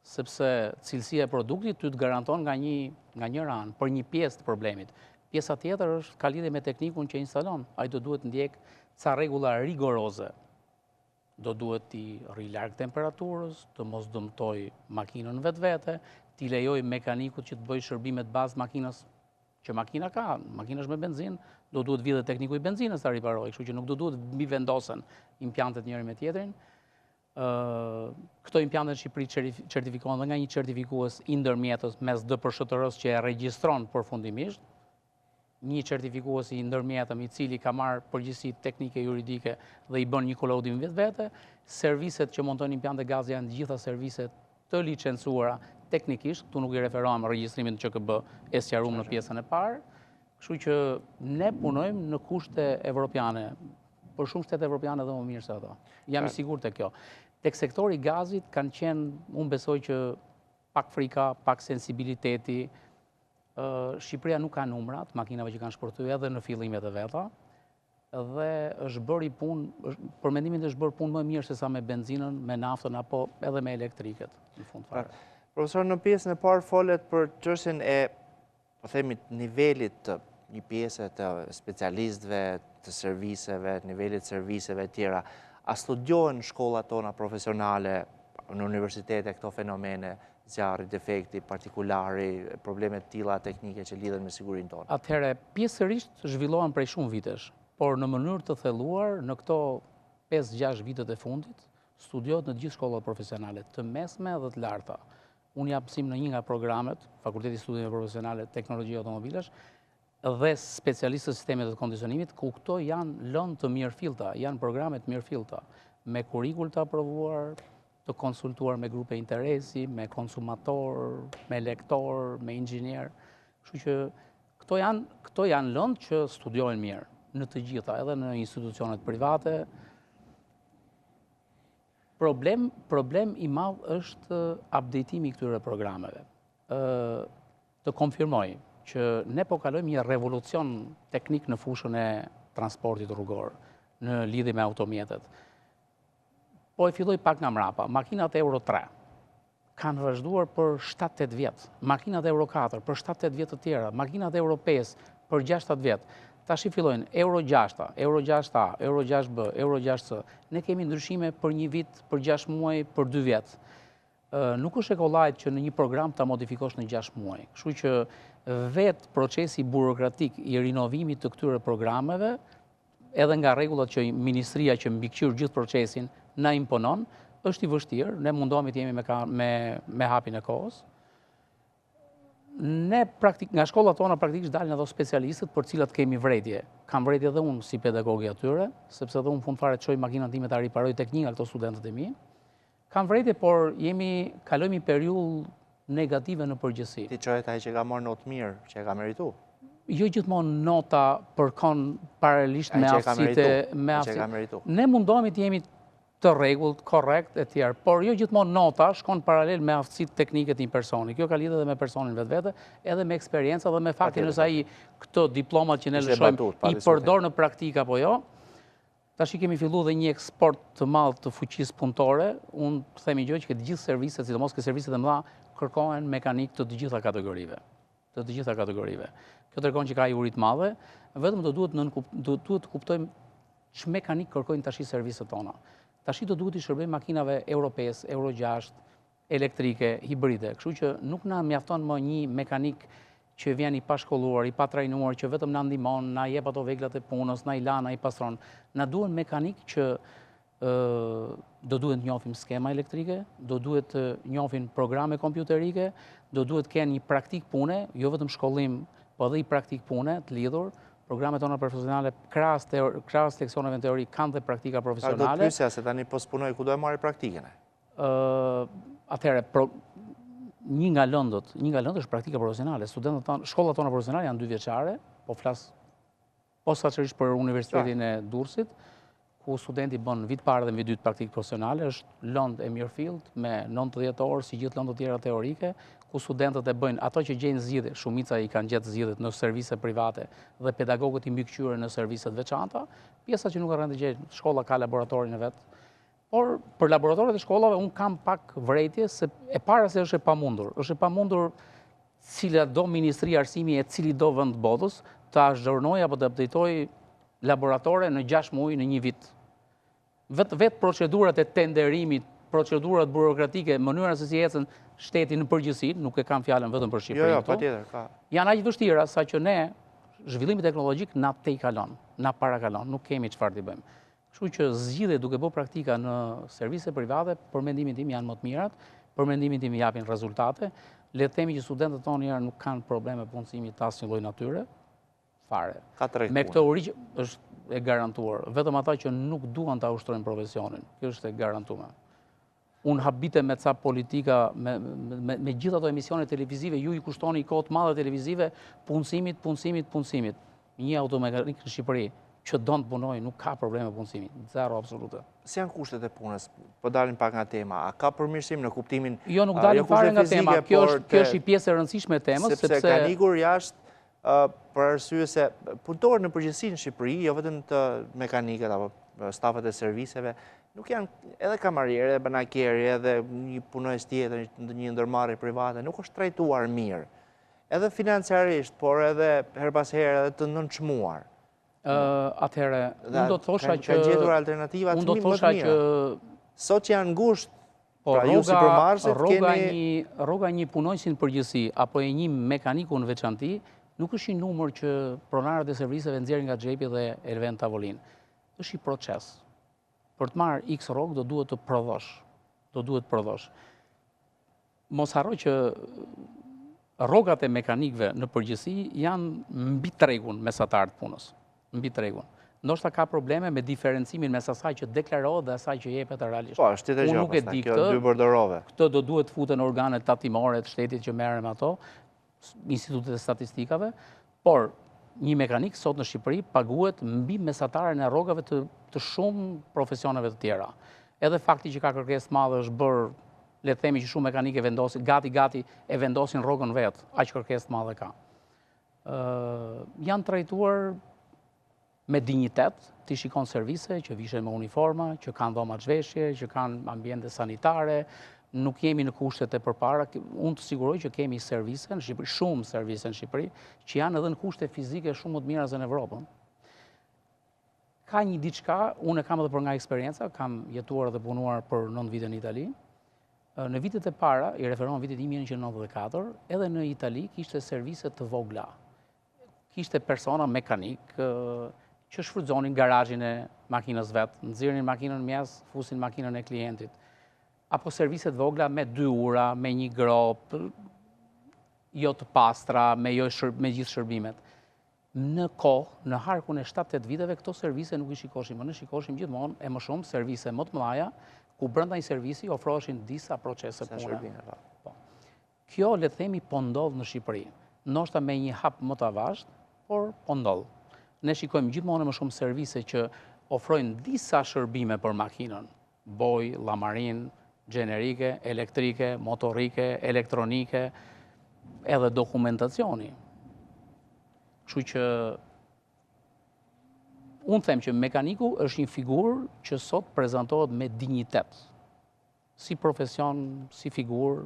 sepse cilësia e produktit ty të garanton nga një ranë, për një pjesë të problemit. Pjesa tjetër është ka lidhje me teknikun që instalon. Ai do duhet ndjek ca rregulla rigoroze. Do duhet t'i rri larg temperaturës, të mos dëmtoj makinën vetvete, t'i lejoj mekanikut që të bëjë shërbimet bazë makinës që makina ka, makina është me benzinë, do duhet vjedhë tekniku i benzinës ta riparojë, kështu që nuk do duhet mbi vendosen impiantet njëri me tjetrin. Këto impiantet në Shqipëri certifikohen dhe nga një certifikues i ndërmjetës mes DPSHTR-s që e regjistron përfundimisht, një certifikues i ndërmjetëm i cili ka marrë përgjegjësi teknike juridike dhe i bën një kolaudim vetvete. Serviset që montojnë impiante gazi janë të gjitha serviset të licencuara teknikisht, këtu nuk i referohem regjistrimin në QKB e sqaruar në pjesën e parë. Kështu që ne punojmë në kushte evropiane, për shumë shtete evropiane dhe më mirë se ato. Jam i sigurt e kjo. Tek sektori i gazit kanë qenë, unë besoj që pak frika, pak sensibiliteti. Shqipëria nuk ka numrat, makinave që kanë shpërtyer edhe në fillimet e veta, dhe është bërë punë, për mendimin është bërë punë më mirë se sa me benzinën, me naftën, apo edhe me elektriket, në fund fare. Profesor, në pjesën e parë folet për çështjen e, po themi, nivelit të një pjesë të specialistëve, të serviseve, nivelit serviseve tjera. A studiohen shkollat tona profesionale në universitete këto fenomene, zjarri, defekti, partikulari, problemet tilla teknike që lidhen me sigurinë tonë? Atëherë, pjesërisht zhvillohen prej shumë vitesh, por në mënyrë të thelluar, në këto 5-6 vitet e fundit, studiohet në gjithë shkollat profesionale, të mesme dhe të larta. Unë jap mësim në një nga programet, Fakulteti Studive Profesionale Teknologjia Automobilesh, dhe specialistët sistemet të kondicionimit, ku këto janë lënë të mirëfillta, janë programe të mirëfillta, me kurrikull të aprovuar, të konsultuar me grupe interesi, me konsumator, me lektor, me inxhinier. Kështu që këto janë lëndë që studiojnë mirë në të gjitha, edhe në institucionet private. Problem i madh është updatimi i këtyre programeve. Të konfirmoj që ne po kalojmë një revolucion teknik në fushën e transportit rrugor, në lidhje me automjetet. Po e filloj pak nga mrapa. Makinat Euro 3 kanë vazhduar për 7-8 vjetë. Makinat Euro 4 për 7-8 vjetë të tjera. Makinat Euro 5 për 6-7 vjetë. Tash i fillojnë Euro 6, Euro 6A, Euro 6B, Euro 6C. Ne kemi ndryshime për një vit, për 6 muaj, për 2 vjetë. Nuk është e kollajt që në një program ta modifikosh në 6 muaj. Kështu që vetë procesi burokratik i rinovimit të këtyre programeve, edhe nga rregullat që ministria që mbikëqyr gjithë procesin na imponon, është i vështirë, ne mundohemi të jemi me hapin e kohës. Ne nga shkollat tona praktikisht dalin ato specialistët për cilat kemi vretje. Kam vretje edhe unë si pedagogi atyre, sepse edhe unë fund fare të çoj makinën time ta riparoj tek një nga këto studentët e mi. Kam vretje, por kalojmë një periudhë negative në përgjithësi. Ti çohet ai që ka marrë notë mirë, që e ka merituar. Jo gjithmonë nota përkon paralelisht me aftësitë. Ne mundohemi të jemi të rregullt, korrekt e tjerë, por jo gjithmonë nota shkon paralel me aftësitë teknike të një personi. Kjo ka lidhje edhe me personin vetvete, edhe me eksperiencë dhe me faktin nëse ai këto diplomat që ne lëshojmë i përdor në praktikë apo jo. Tash kemi filluar dhe një eksport të madh të fuqisë punëtore. Unë themi gjë që të gjithë serviset, sidomos që serviset e mëdha, kërkohen mekanik të gjitha kategorive. Kjo tregon që ka uri të madhe, vetëm do duhet të kuptojmë që mekanik kërkojnë tash serviset tona. Tash do duhet i shërbejmë makinave Euro 5, Euro 6, elektrike, hibride. Kështu që nuk na mjafton më një mekanik që vjen i pashkolluar, i patrajnuar, që vetëm na ndihmon, na jep ato veglat e punës, na i lan, na i pastron. Na duhen mekanik që do duhet të njohin skema elektrike, do duhet të njohin programe kompjuterike, do duhet të kenë një praktik pune, jo vetëm shkollim, po edhe i praktik pune të lidhur. Programet tona profesionale, krahas leksioneve në teori, kanë dhe praktika profesionale. Do të pyesja se tani po spunoj ku do e marrë praktikën? Atëherë, një nga lëndët është praktika profesionale. Studentët tonë, shkollat tona profesionale janë 2 vjeçare, po flas posaçërisht për Universitetin e Durrësit, ku studenti bën vit parë dhe vit dytë praktikë profesionale, është lëndë e mirëfillt me 90 orë si gjithë lëndët tjera teorike, ku studentët e bëjnë ato që gjejnë zgjidhje, shumica i kanë gjetë zgjidhjet në servise private dhe pedagogët i mbikëqyrë në serviset veçanta. Pjesa që nuk arrin të gjejnë, shkolla ka laboratorin e vet. Por për laboratoret e shkollave un kam pak vërejtje se e para se është e pamundur. Është e pamundur cila do Ministria e Arsimit e cili do vend botës ta zhurnojë apo të updatetojë laboratore në 6 muaj në 1 vit. Vetë procedurat e tenderimit, procedurat burokratike, mënyra se si ecën shteti në përgjithësi, nuk e kam fjalën vetëm për Shqipërinë. Jo, patjetër, ka. Janë aq vështira sa që ne zhvillimi teknologjik na tej kalon, na parakalon, nuk kemi çfarë t'i bëjmë. Kështu që zgjidhje duke bërë praktika në servise private, për mendimin tim janë më të mirat, për mendimin tim japin rezultate. Le të themi që studentët tonë nuk kanë probleme punësimi të asnjë lloj natyre, fare. Me këtë uri është e garantuar. Vetëm ata që nuk duan ta ushtrojnë profesionin, kjo është e garantuar. unë habite me ca politika, me gjitha ato emisione televizive, ju i kushtoni i kohët madhe televizive, punësimit. Një automekanik në Shqipëri që do të punoj, nuk ka probleme punësimit, zero absolute. Si janë kushtet e punës? Po dalin pak nga tema. A ka përmirësim në kuptimin... Jo, nuk dalin fare nga tema. Kjo është i pjesë e rëndësishme e temës, sepse ka nikur jashtë për arsye se punëtorët në përgjithësi në Shqipëri, jo vetëm të mekanikët apo stafet e serviseve, nuk janë edhe kamarierë, edhe banakierë, edhe një punojës tjetër, një ndërmarrje private, nuk është trajtuar mirë. Edhe financiarisht, por edhe her pas herë edhe të nënçmuar. Atëherë, unë do të thosha që... Ka gjetur alternativat më të mira. Sot që janë ngusht, pra ju si përmarrësit keni... Rroga një punojësi në përgjithësi, apo e një mekaniku në veçanti, nuk është një numër që pronarët e serviseve nxjerrin nga xhepi dhe e lëvën tavolinë. Është një proces. Për të marrë X rrogë do duhet të prodhosh. Mos harroj që rrogat e mekanikëve në përgjithësi janë mbi tregun mesatar të punës. Mbi tregun. Ndoshta ka probleme me diferencimin mes asaj që deklarohet dhe asaj që jepet realisht. Po, është tjetër gjë, kjo dy bordorove. Këtë do duhet futen organet tatimore të shtetit që merren me ato, institutet e statistikave, por një mekanik sot në Shqipëri paguhet mbi mesataren e rrogave të shumë profesioneve të tjera. Edhe fakti që ka kërkesë të madhe është bërë, le të themi që shumë mekanikë vendosin, gati e vendosin rrogën vetë, aq kërkesë të madhe ka. Janë trajtuar me dignitet, të shikon servise që vishen me uniforma, që kanë dhoma zhveshje, që kanë ambiente sanitare, nuk jemi në kushtet e përpara. Unë të siguroj që kemi servise në Shqipëri, shumë servise në Shqipëri, që janë edhe në kushte fizike shumë më të mira se në Evropën. Ka një diçka, unë e kam edhe për nga eksperienca, kam jetuar dhe punuar për 9 vite në Itali. Në vitet e para, i referohen vitit 1994, edhe në Itali kishte servise të vogla. Kishte persona mekanik, që shfrytëzonin garazhin e makinës vetë, nxirrin makinën mes, fusin makinën e klientit. Apo serviset vogla me 2 ura, me një grop, jo të pastra, me gjithë shërbimet. Në kohë, në harkun e 7-8 viteve, këto servise nuk i shikoshim, ne shikoshim gjithmonë e më shumë servise më të mëdha, ku brenda një servisi ofroheshin disa procese pune. Kjo, le të themi, po ndodh në Shqipëri. Ndoshta me një hap më të avazht, por po ndodh. Ne shikojmë gjithmonë më shumë servise që ofrojnë disa shërbime për makinën, boj, llamarin, gjenerike, elektrike, motorike, elektronike, edhe dokumentacioni. Kështu që unë them që mekaniku është një figurë që sot prezantohet me dignitet, si profesion, si figurë.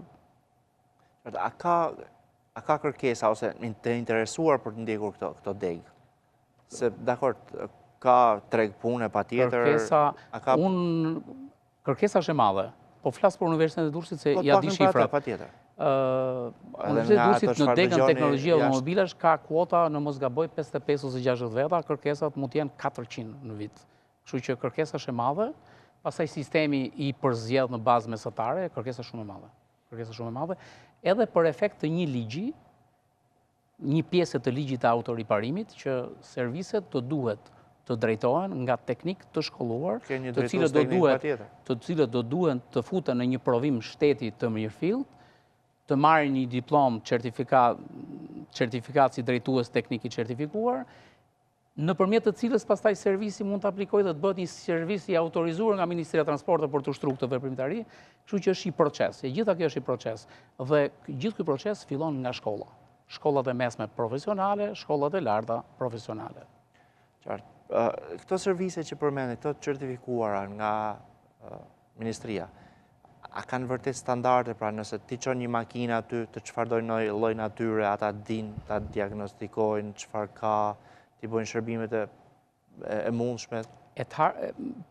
A ka kërkesa ose të interesuar për të ndjekur këto degë? Se, dakord, ka treg pune pa tjetër... Kërkesa është e madhe, po flasë për Universitetin e Durrësit se ja di shifrat. Pa tjetër. Universiteti i Durrësit në degën teknologjia automobilesh ka kuota në mos gaboj 55 ose 60 veta, kërkesat mund të jenë 400 në vit. Kështu që kërkesa është e madhe, pastaj sistemi i përzgjedh në bazë mesatare, kërkesa shumë e madhe. Edhe për efekt të një ligji, një pjesë të ligjit të autoriparimit që serviset të duhet të drejtohen nga teknik të shkolluar, të cilët do duhen të futen në një provim shteti të mirëfillt, të marrin një diplom certifikat si drejtues teknik i certifikuar, nëpërmjet të cilës pastaj servisi mund të aplikojë dhe të bëhet një servis i autorizuar nga Ministria e Transportit për të ushtruar këtë veprimtari, kështu që është një proces. E gjitha kjo është një proces dhe gjithë ky proces fillon nga shkolla. Shkollat e mesme profesionale, shkollat e larta profesionale. Qartë. Këto servise që përmendni, këto certifikuara nga Ministria, a kanë vërtet standarde, pra nëse ti çon një makinë aty të çfarëdo lloj natyre, ata dinë, ta diagnostikojnë çfarë ka, ti bëjnë shërbimet e mundshme?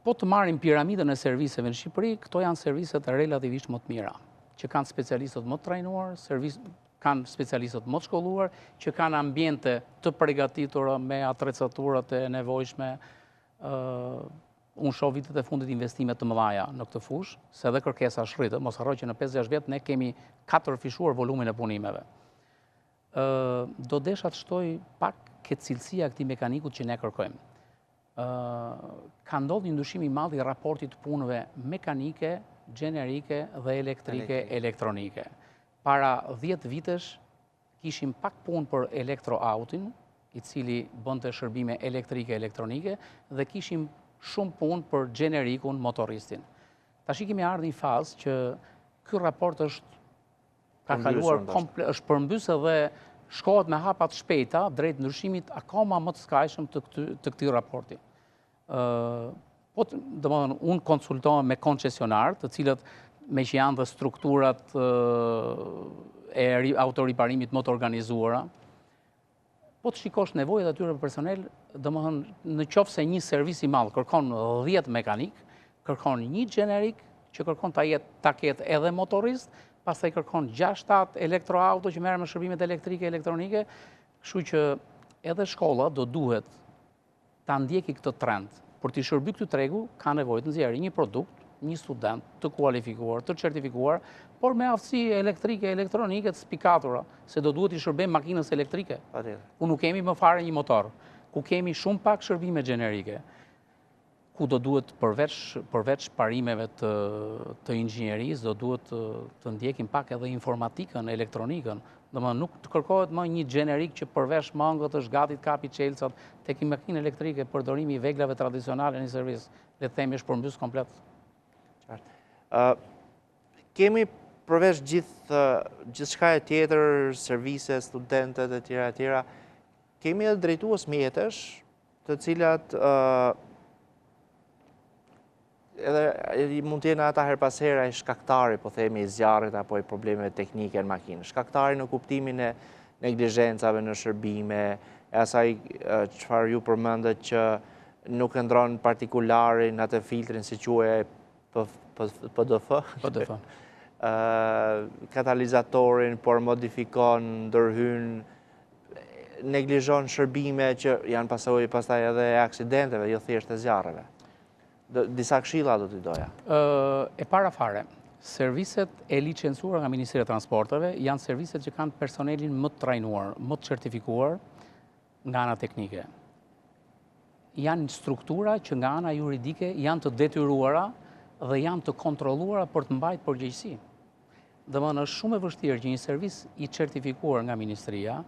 Po të marrim piramidën e serviseve në Shqipëri, këto janë serviset relativisht më të mira, që kanë specialistët më të trajnuar, kanë specialistët më të shkolluar, që kanë ambiente të përgatitura me atreçaturat e nevojshme. Unë shoh vitet e fundit investime të mëdha në këtë fushë, se edhe kërkesa është rritë. Mos harroj që në 5-6 vjet ne kemi 4 fishuar volumin e punimeve. Do desha të shtoj pak ke cilësia e këtij mekanikut që ne kërkojmë. Ka ndodhur një ndryshim i madh i raportit të punëve mekanike generike dhe elektrike elektronike. Para 10 vitesh kishim pak punë për elektroautin, i cili bënte shërbime elektrike elektronike, dhe kishim shumë punë për generikun motoristin. Tash kemi ardhur në një fazë që ky raport ka kaluar është përmbysë dhe shkohet me hapa të shpejta drejt ndryshimit akoma më të skajshëm të këtij raporti. Po, domethënë, unë konsultohem me koncesionarë, të cilët me që janë dhe strukturat e autoriparimit më të organizuara, po të shikosh nevojat atyre për personel, domethënë, në qoftë se një servis i madh kërkon 10 mekanik, kërkon një generik që kërkon ta ketë edhe motorist, pastaj kërkon 6-7 elektroauto që merren me shërbimet elektrike elektronike, kështu që edhe shkolla do duhet ta ndjekë këtë trend. Për të shërbyer këtë tregu ka nevojë të nxjerrë një produkt, një student të kualifikuar, të certifikuar, por me aftësi elektrike, elektronike të spikatura, se do duhet i shërbejmë makinës elektrike. Ku nuk kemi më fare një motor, ku kemi shumë pak shërbime generike, ku do duhet përveç parimeve të inxhinierisë, do duhet të ndjekim pak edhe informatikën, elektronikën. Domethënë nuk të kërkohet më një generik që përveç mangët është gati të kapi çelësat, tek një makinë elektrike përdorimi i veglave tradicionale në servis, le të themi është përmbys komplet. Kemi përveç gjithçka e tjetër, servise, studentet e tjera, kemi edhe drejtues mjetësh, të cilat edhe mund të jenë ata her pas here ai shkaktari, po themi, i zjarrit apo i problemeve teknike në makinë. Shkaktari në kuptimin e neglizhencave në shërbime, e asaj çfarë ju përmendet që nuk e ndron partikularin atë filtrin si quhej PDF. Katalizatorin, por modifikon, ndërhyn, neglizhon shërbime që janë pasojë pastaj edhe e aksidenteve, jo thjesht e zjarreve. Disa këshilla do t'i doja. E para fare, serviset e licencuara nga Ministria e Transporteve janë serviset që kanë personelin më të trajnuar, më të certifikuar nga ana teknike. Janë struktura që nga ana juridike janë të detyruara dhe janë të kontrolluara për të mbajtur përgjegjësi. Domethënë është shumë e vështirë që një servis i certifikuar nga Ministria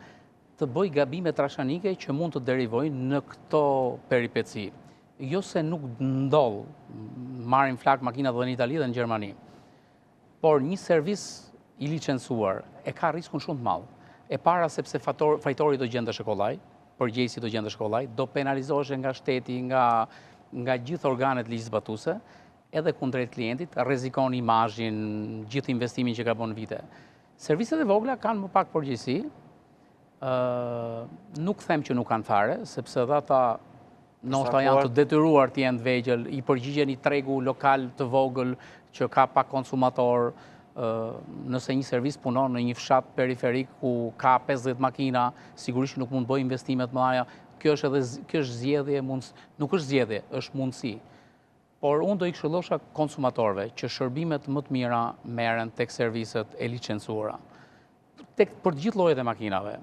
të bëjë gabime trashanike që mund të derivojnë në këto peripeci. Jo se nuk ndodh, marrin flak makinat dhe në Itali dhe në Gjermani, por një servis i licencuar e ka riskun shumë të madh. E para sepse fajtori do gjendesh kollaj, përgjegjësi do gjendesh kollaj, do penalizohesh nga shteti, nga gjithë organet ligjzbatuese, edhe kundrejt klientit, rrezikon imazhin, gjithë investimin që ka bën vite. Serviset e vogla kanë më pak përgjegjësi, nuk them që nuk kanë fare, sepse edhe ata ndoshta janë të detyruar të jenë të vegjël, i përgjigjen i tregu lokal të vogël që ka pak konsumator, nëse një servis punon në një fshat periferik ku ka 50 makina, sigurisht nuk mund të bëjë investime të mëdha. Kjo është zgjedhje, nuk është zgjedhje, është mundësi. Por unë do i këshillosha konsumatorëve që shërbimet më të mira merren tek serviset e licencuara. Për të gjithë llojet e makinave,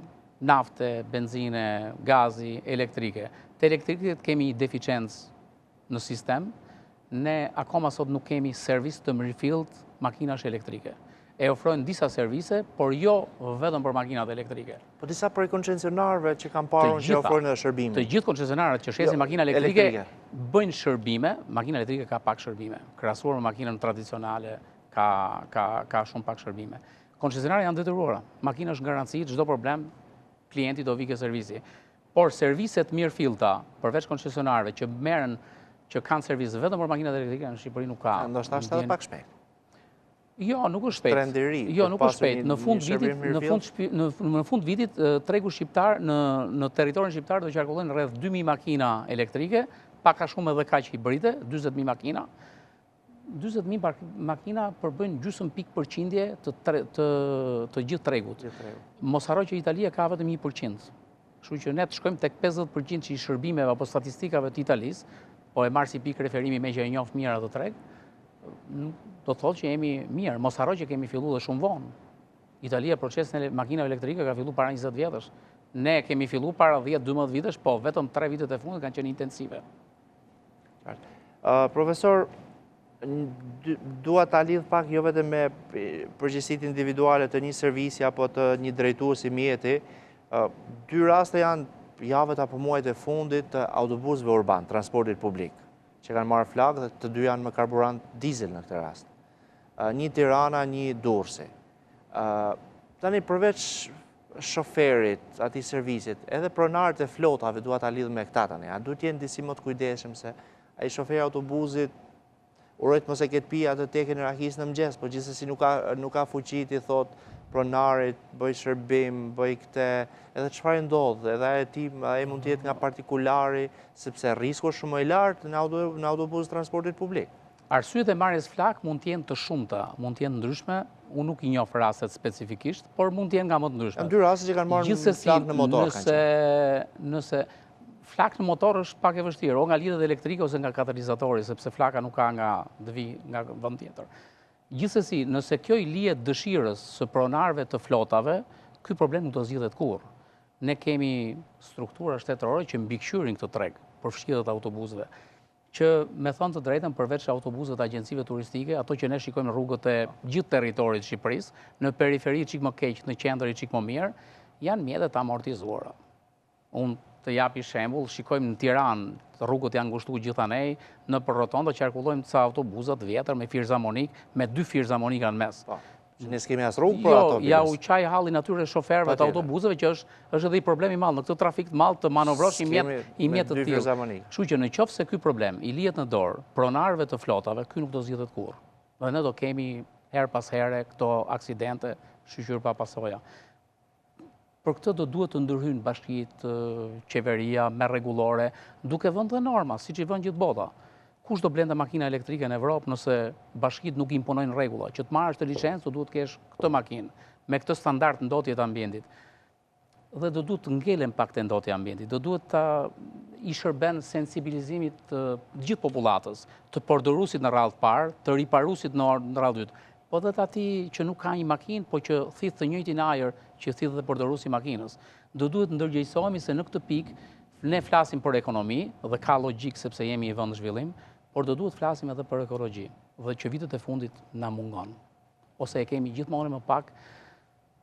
nafte, benzine, gazi, elektrike. Te elektriket kemi deficiencë në sistem, ne akoma sot nuk kemi servis të refilled makinash elektrike. E ofrojnë disa servise, por jo vetëm për makinat elektrike. Po disa prej koncesionarëve që kanë parë që ofrojnë edhe shërbime. Të gjithë koncesionarët që shesin makina elektrike bëjnë shërbime, makina elektrike ka pak shërbime. Krahasuar me makinën tradicionale, ka shumë pak shërbime. Koncesionarët janë detyruara. Makina është garanci, çdo problem klienti do vi ke servisi. Por serviset mirë fillta, përveç koncesionarëve që kanë servis vetëm për makinat elektrike, në Shqipëri nuk ka. Ndoshta është edhe pak shpejt. Jo, nuk është shpejt. Trenderi. Jo, nuk është shpejt. Në fund vitit tregu shqiptar në territorin shqiptar do qarkullojnë rreth 2000 makina elektrike, pak a shumë edhe kaq hibride, 40000 makina. 40000 makina përbëjnë gjysmë pikë përqindje të gjithë tregut. Mos harro që Italia ka vetëm 1%. Kështu që ne të shkojmë tek 50% që i shërbimeve apo statistikave të Italisë, po e marr si pikë referimi me që e njoh mirë atë treg, do të thotë që jemi mirë. Mos harro që kemi filluar shumë vonë. Italia procesin e makinave elektrike ka filluar para 20 vjetësh. Ne kemi filluar para 10-12 vitesh, po vetëm 3 vitet e fundit kanë qenë intensive. Profesor, Dua ta lidh pak jo vetëm me përgjegjësitë individuale të një servisi apo të një drejtuesi mjeti. Dy raste janë javët apo muajt e fundit të autobusëve urban, transportit publik, që kanë marrë flak dhe të dy janë me karburant dizel në këtë rast. Një Tirana, një Durrësi. Tani përveç shoferit, atij servisit, edhe pronarët e flotave dua ta lidh me këta tani. A duhet jenë disi më të kujdesshëm se ai shoferi autobusit urojt mos e ketë pija të tekën e rakisë në mëngjes, po gjithsesi nuk ka fuqi ti thot pronarit, bëj shërbim, bëj këtë, edhe çfarë ndodh, edhe ai mund të jetë nga partikulari, sepse risku është shumë i lartë në autobus transportit publik. Arsyet e marrjes flak mund të jenë të shumta, mund të jenë ndryshme, unë nuk i njoh rastet specifikisht, por mund të jenë nga më të ndryshme. Në dy raste që kanë marrë flak në motor. Nëse flak në motor është pak e vështirë, o nga lidhet elektrike ose nga katalizatori, sepse flaka nuk ka nga dëvi nga vend tjetër. Gjithsesi, nëse kjo i lihet dëshirës së pronarëve të flotave, ky problem nuk do zgjidhet kurrë. Ne kemi struktura shtetërore që mbikëqyrin këtë treg për fshirjet e autobusëve, që me thënë të drejtën përveç autobusëve të agjencive turistike, ato që ne shikojmë në rrugët e gjithë territorit të Shqipërisë, në periferi çik më keq, në qendër çik më mirë, janë mjetet amortizuara. Unë të japi shembull, shikojmë në Tiranë, rrugët janë ngushtuar gjithanej, në për rotonda qarkullojmë ca autobusat vjetër me firzamonik, me 2 firzamonika në mes. Ne s'kemi as rrugë për ato. Jo, ja u qaj hallin atyre shoferëve të autobusëve që është edhe i problemi i madh në këtë trafik të madh të manovrosh i mjet të tillë. Kështu që në qoftë se ky problem i lihet në dorë pronarëve të flotave, ky nuk do zgjidhet kurrë. Dhe ne do kemi her pas here këto aksidente, shqyr pa pasoja. Për këtë do duhet të ndërhyjnë bashkitë, qeveria, me rregullore, duke vënë dhe norma, siç i vën gjithë bota. Kush do blende makina elektrike në Evropë nëse bashkitë nuk imponojnë rregulla? Që të marrësh të licencë, do duhet të kesh këtë makinë, me këtë standard ndotje të ambientit. Dhe do duhet të ngelen pak të ndotje ambientit, do duhet të i shërben sensibilizimit të gjithë popullatës, të përdorusit në radhë parë, të riparusit në radhë dytë, po dhe të ati që nuk ka një makinë, po që thith të njëjtin ajër që thith dhe përdorusi makinës. Do duhet ndërgjegjësohemi se në këtë pikë ne flasim për ekonomi, dhe ka logjik sepse jemi i vend zhvillim, por do duhet flasim edhe për ekologji, dhe që vitet e fundit na mungon. Ose e kemi gjithmonë më pak,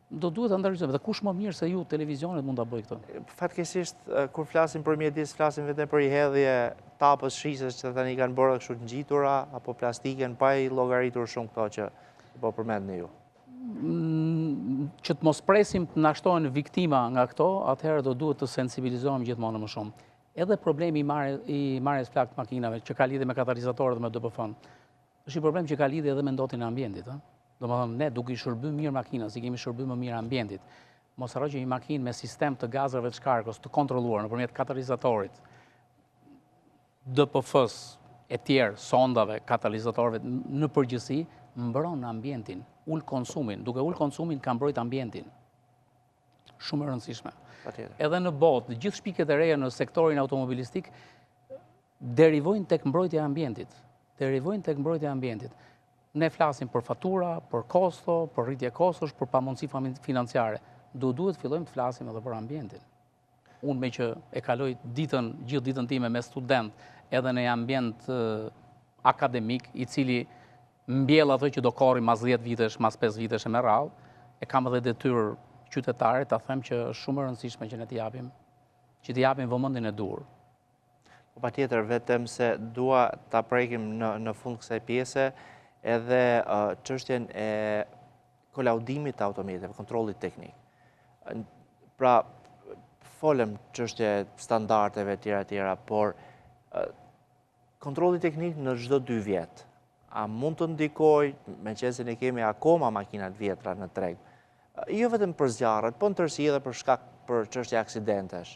do duhet të ndërgjegjësohemi. Dhe kush më mirë se ju, televizionet mund ta bëj këtë. Fatkeqësisht, kur flasim për mjedis, flasim vetëm për i hedhje tapës shisës që tani kanë bërë kështu të ngjitura, apo plastiken, pa i llogaritur shumë këto që po përmendni ju. Që të mos presim të na shtohen viktima nga këto, atëherë do duhet të sensibilizohemi gjithmonë më shumë. Edhe problemi i marrjes flak të makinave, që ka lidhje me katalizatorët dhe me DPF-n, është një problem që ka lidhje edhe me ndotjen e ambientit. Domethënë, ne duke i shërbyer mirë makinës, i kemi shërbyer më mirë ambientit. Mos harro që një makinë me sistem të gazave të shkarkos të kontrolluar nëpërmjet katalizatorit, DPF-s e tjerë, sondave, katalizatorëve në përgjithësi, mbron ambientin, ul konsumin. Duke ul konsumin ka mbrojt ambientin. Shumë e rëndësishme. Edhe në botë, gjithë shpiket e reja në sektorin automobilistik derivojnë tek mbrojtja e ambientit. Ne flasim për fatura, për kosto, për rritje kostosh, për pamundësi financiare. Duhet fillojmë të flasim edhe për ambientin. Unë me që e kaloj gjithë ditën time me student edhe në ambient akademik, i cili mbjell ato që do korri mas 10 vitesh, mas 5 vitesh e me radhë, e kam edhe detyrë qytetare ta them që është shumë e rëndësishme që ne t'i japim vëmendjen e dur. Po patjetër, vetëm se dua ta prekim në fund kësaj pjese edhe çështjen e kolaudimit të automjeteve, kontrollit teknik. Pra, folëm çështje standardeve tjera, por kontrolli teknik në çdo 2 vjet. A mund të ndikoj, me qenë se ne kemi akoma makinat vjetra në treg, jo vetëm për zjarret, po në tërësi edhe për çështje aksidentesh.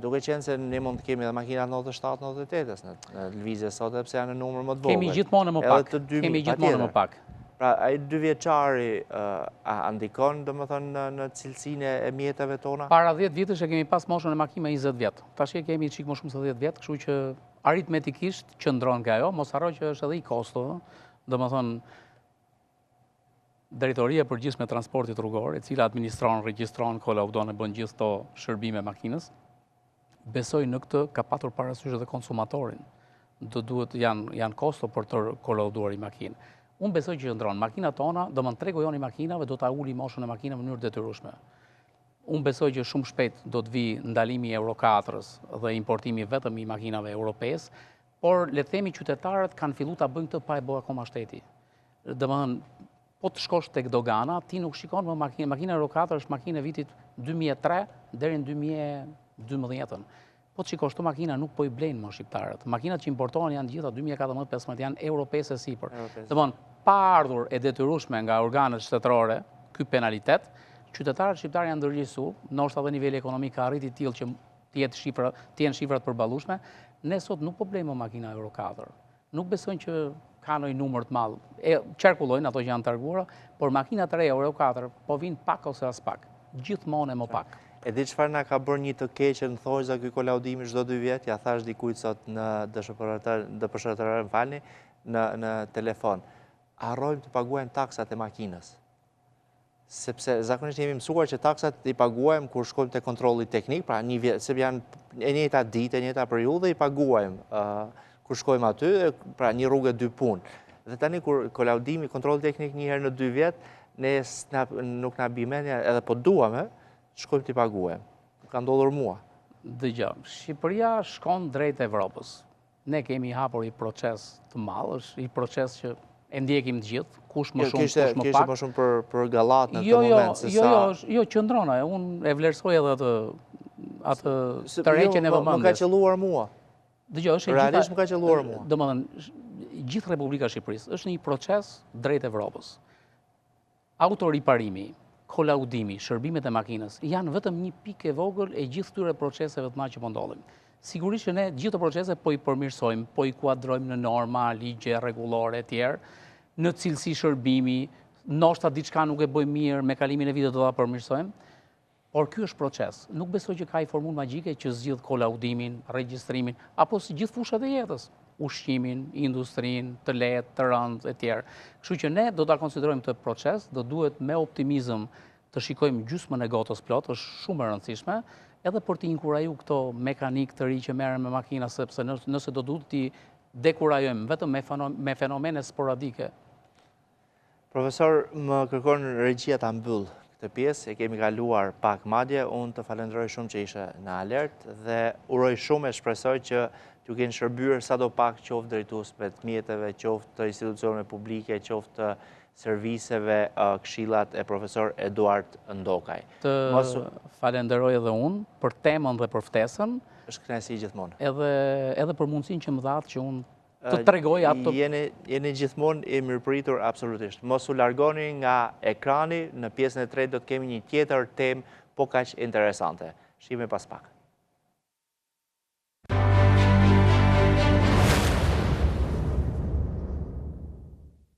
Duke qenë se ne mund të kemi edhe makinat 97-98 në lëvizje sot, pse janë në numër më të vogël. Kemi gjithmonë më pak. Pra, ai 2 vjeçari a ndikon, domethënë, në cilësinë e mjeteve tona? Para 10 vitesh e kemi pas moshën e makinë me 20 vjet. Tash e kemi çik më shumë se 10 vjet, kështu që aritmetikisht qëndron nga ajo, mos harro që është edhe i kosto, domethënë Drejtoria e Përgjithshme e Transportit Rrugor, e cila administron, regjistron, kolaudon e bën gjithë këto shërbime makinës, besoj në këtë ka patur parasysh edhe konsumatorin. do duhet janë kosto për të kolauduar i makinë. Unë besoj që ndronë, makinat tona, do më tregu joni makinave, do të uli moshën e makinave në mënyrë detyrueshme. Unë besoj që shumë shpejt do të vi ndalimi Euro 4-s dhe importimi vetëm i makinave Euro 5, por le të themi qytetarët kanë fillu ta bëjnë këtë pa e bërë akoma shteti. Domethënë, po të shkosh tek dogana, ti nuk shikon më makinë. Makina Euro 4 është makinë e vitit 2003 deri në 2012. Po të shikosh, këto makina nuk po i blejnë më shqiptarët. Makinat që importohen janë gjitha 2014-15 janë Euro 5 e sipër. Domethënë, pa ardhur e detyrueshme nga organet shtetërore ky penalitet, qytetarët shqiptarë janë ndërgjegjësuar, ndoshta edhe niveli ekonomik ka arritur i tillë që të jenë shifrat përballueshme. Ne sot nuk po blejmë makina Euro 4. Nuk besojnë që ka ndonjë numër të madh. Qarkullojnë ato që janë targuara, por makinat e reja Euro 4 po vinë pak ose as pak. Gjithmonë më pak. E di çfarë na ka bërë një të keqe në thojza ky kolaudimi çdo 2 vjet, ja thash dikujt sot në DPSHTR, falni, në telefon. Harrojmë të paguajmë taksat e makinës. Sepse zakonisht jemi mësuar që taksat i paguajmë kur shkojmë te kontrolli teknik, pra një vjet, se janë e njëjta ditë, e njëjta periudhë, i paguajmë kur shkojmë aty, pra një rrugë 2 punë. Dhe tani kur kolaudimi, kontrolli teknik një herë në 2 vjet, ne nuk na bie mendja, edhe po duam, shkojmë t'i paguajmë. Ka ndodhur mua. Dëgjoj, Shqipëria shkon drejt Evropës. Ne kemi hapur i proces të madh, është i proces që e ndjekim të gjithë, kush më shumë, kush më pak. Kishte më shumë për gallat në këtë moment, se sa... Jo, qëndrona, unë e vlerësoj edhe atë tërheqjen e vëmendjes. Më ka qelluar mua. Dëgjoj, është realisht më ka qelluar mua. Domethënë, gjithë Republika e Shqipërisë është një proces drejt Evropës. Autoriparimi, kolaudimi, shërbimet e makinës janë vetëm një pikë e vogël e gjithë këtyre proceseve të mëdha që po ndodhin. Sigurisht që ne gjithë të procese po i përmirësojmë, po i kuadrojmë në norma, ligje, rregullore e tjerë, në cilësi shërbimi, ndoshta diçka nuk e bëjmë mirë, me kalimin e viteve do ta përmirësojmë, por ky është proces. Nuk besoj që ka një formulë magjike që zgjidh kolaudimin, regjistrimin, apo si gjithë fushat e jetës, ushqimin, industrinë, të lehtë, të rëndë e tjerë. Kështu që ne do ta konsiderojmë këtë proces, do duhet me optimizëm të shikojmë gjysmën e gotës plot, është shumë e rëndësishme, edhe për t'i inkuraju këto mekanik të ri që merren me makina, sepse nëse do duhet t'i dekurajojmë vetëm me fenomene sporadike. Profesor, më kërkon regjia ta mbyll këtë pjesë, e kemi kaluar pak madje, unë të falenderoj shumë që ishe në alert dhe uroj shumë e shpresoj që t'ju keni shërbyer sadopak qoftë drejtuesve të mjeteve, qoftë të institucioneve publike, qoftë të serviseve, këshillat e profesor Eduard Ndokaj. Të falenderoj edhe unë për temën dhe për ftesën. Është kënaqësi gjithmonë. Edhe për mundësinë që më dhatë që unë të tregoj atë. Jeni gjithmonë i mirëpritur absolutisht. Mos u largoni nga ekrani, në pjesën e tretë do të kemi një tjetër temë po kaq interesante. Shihemi pas pak.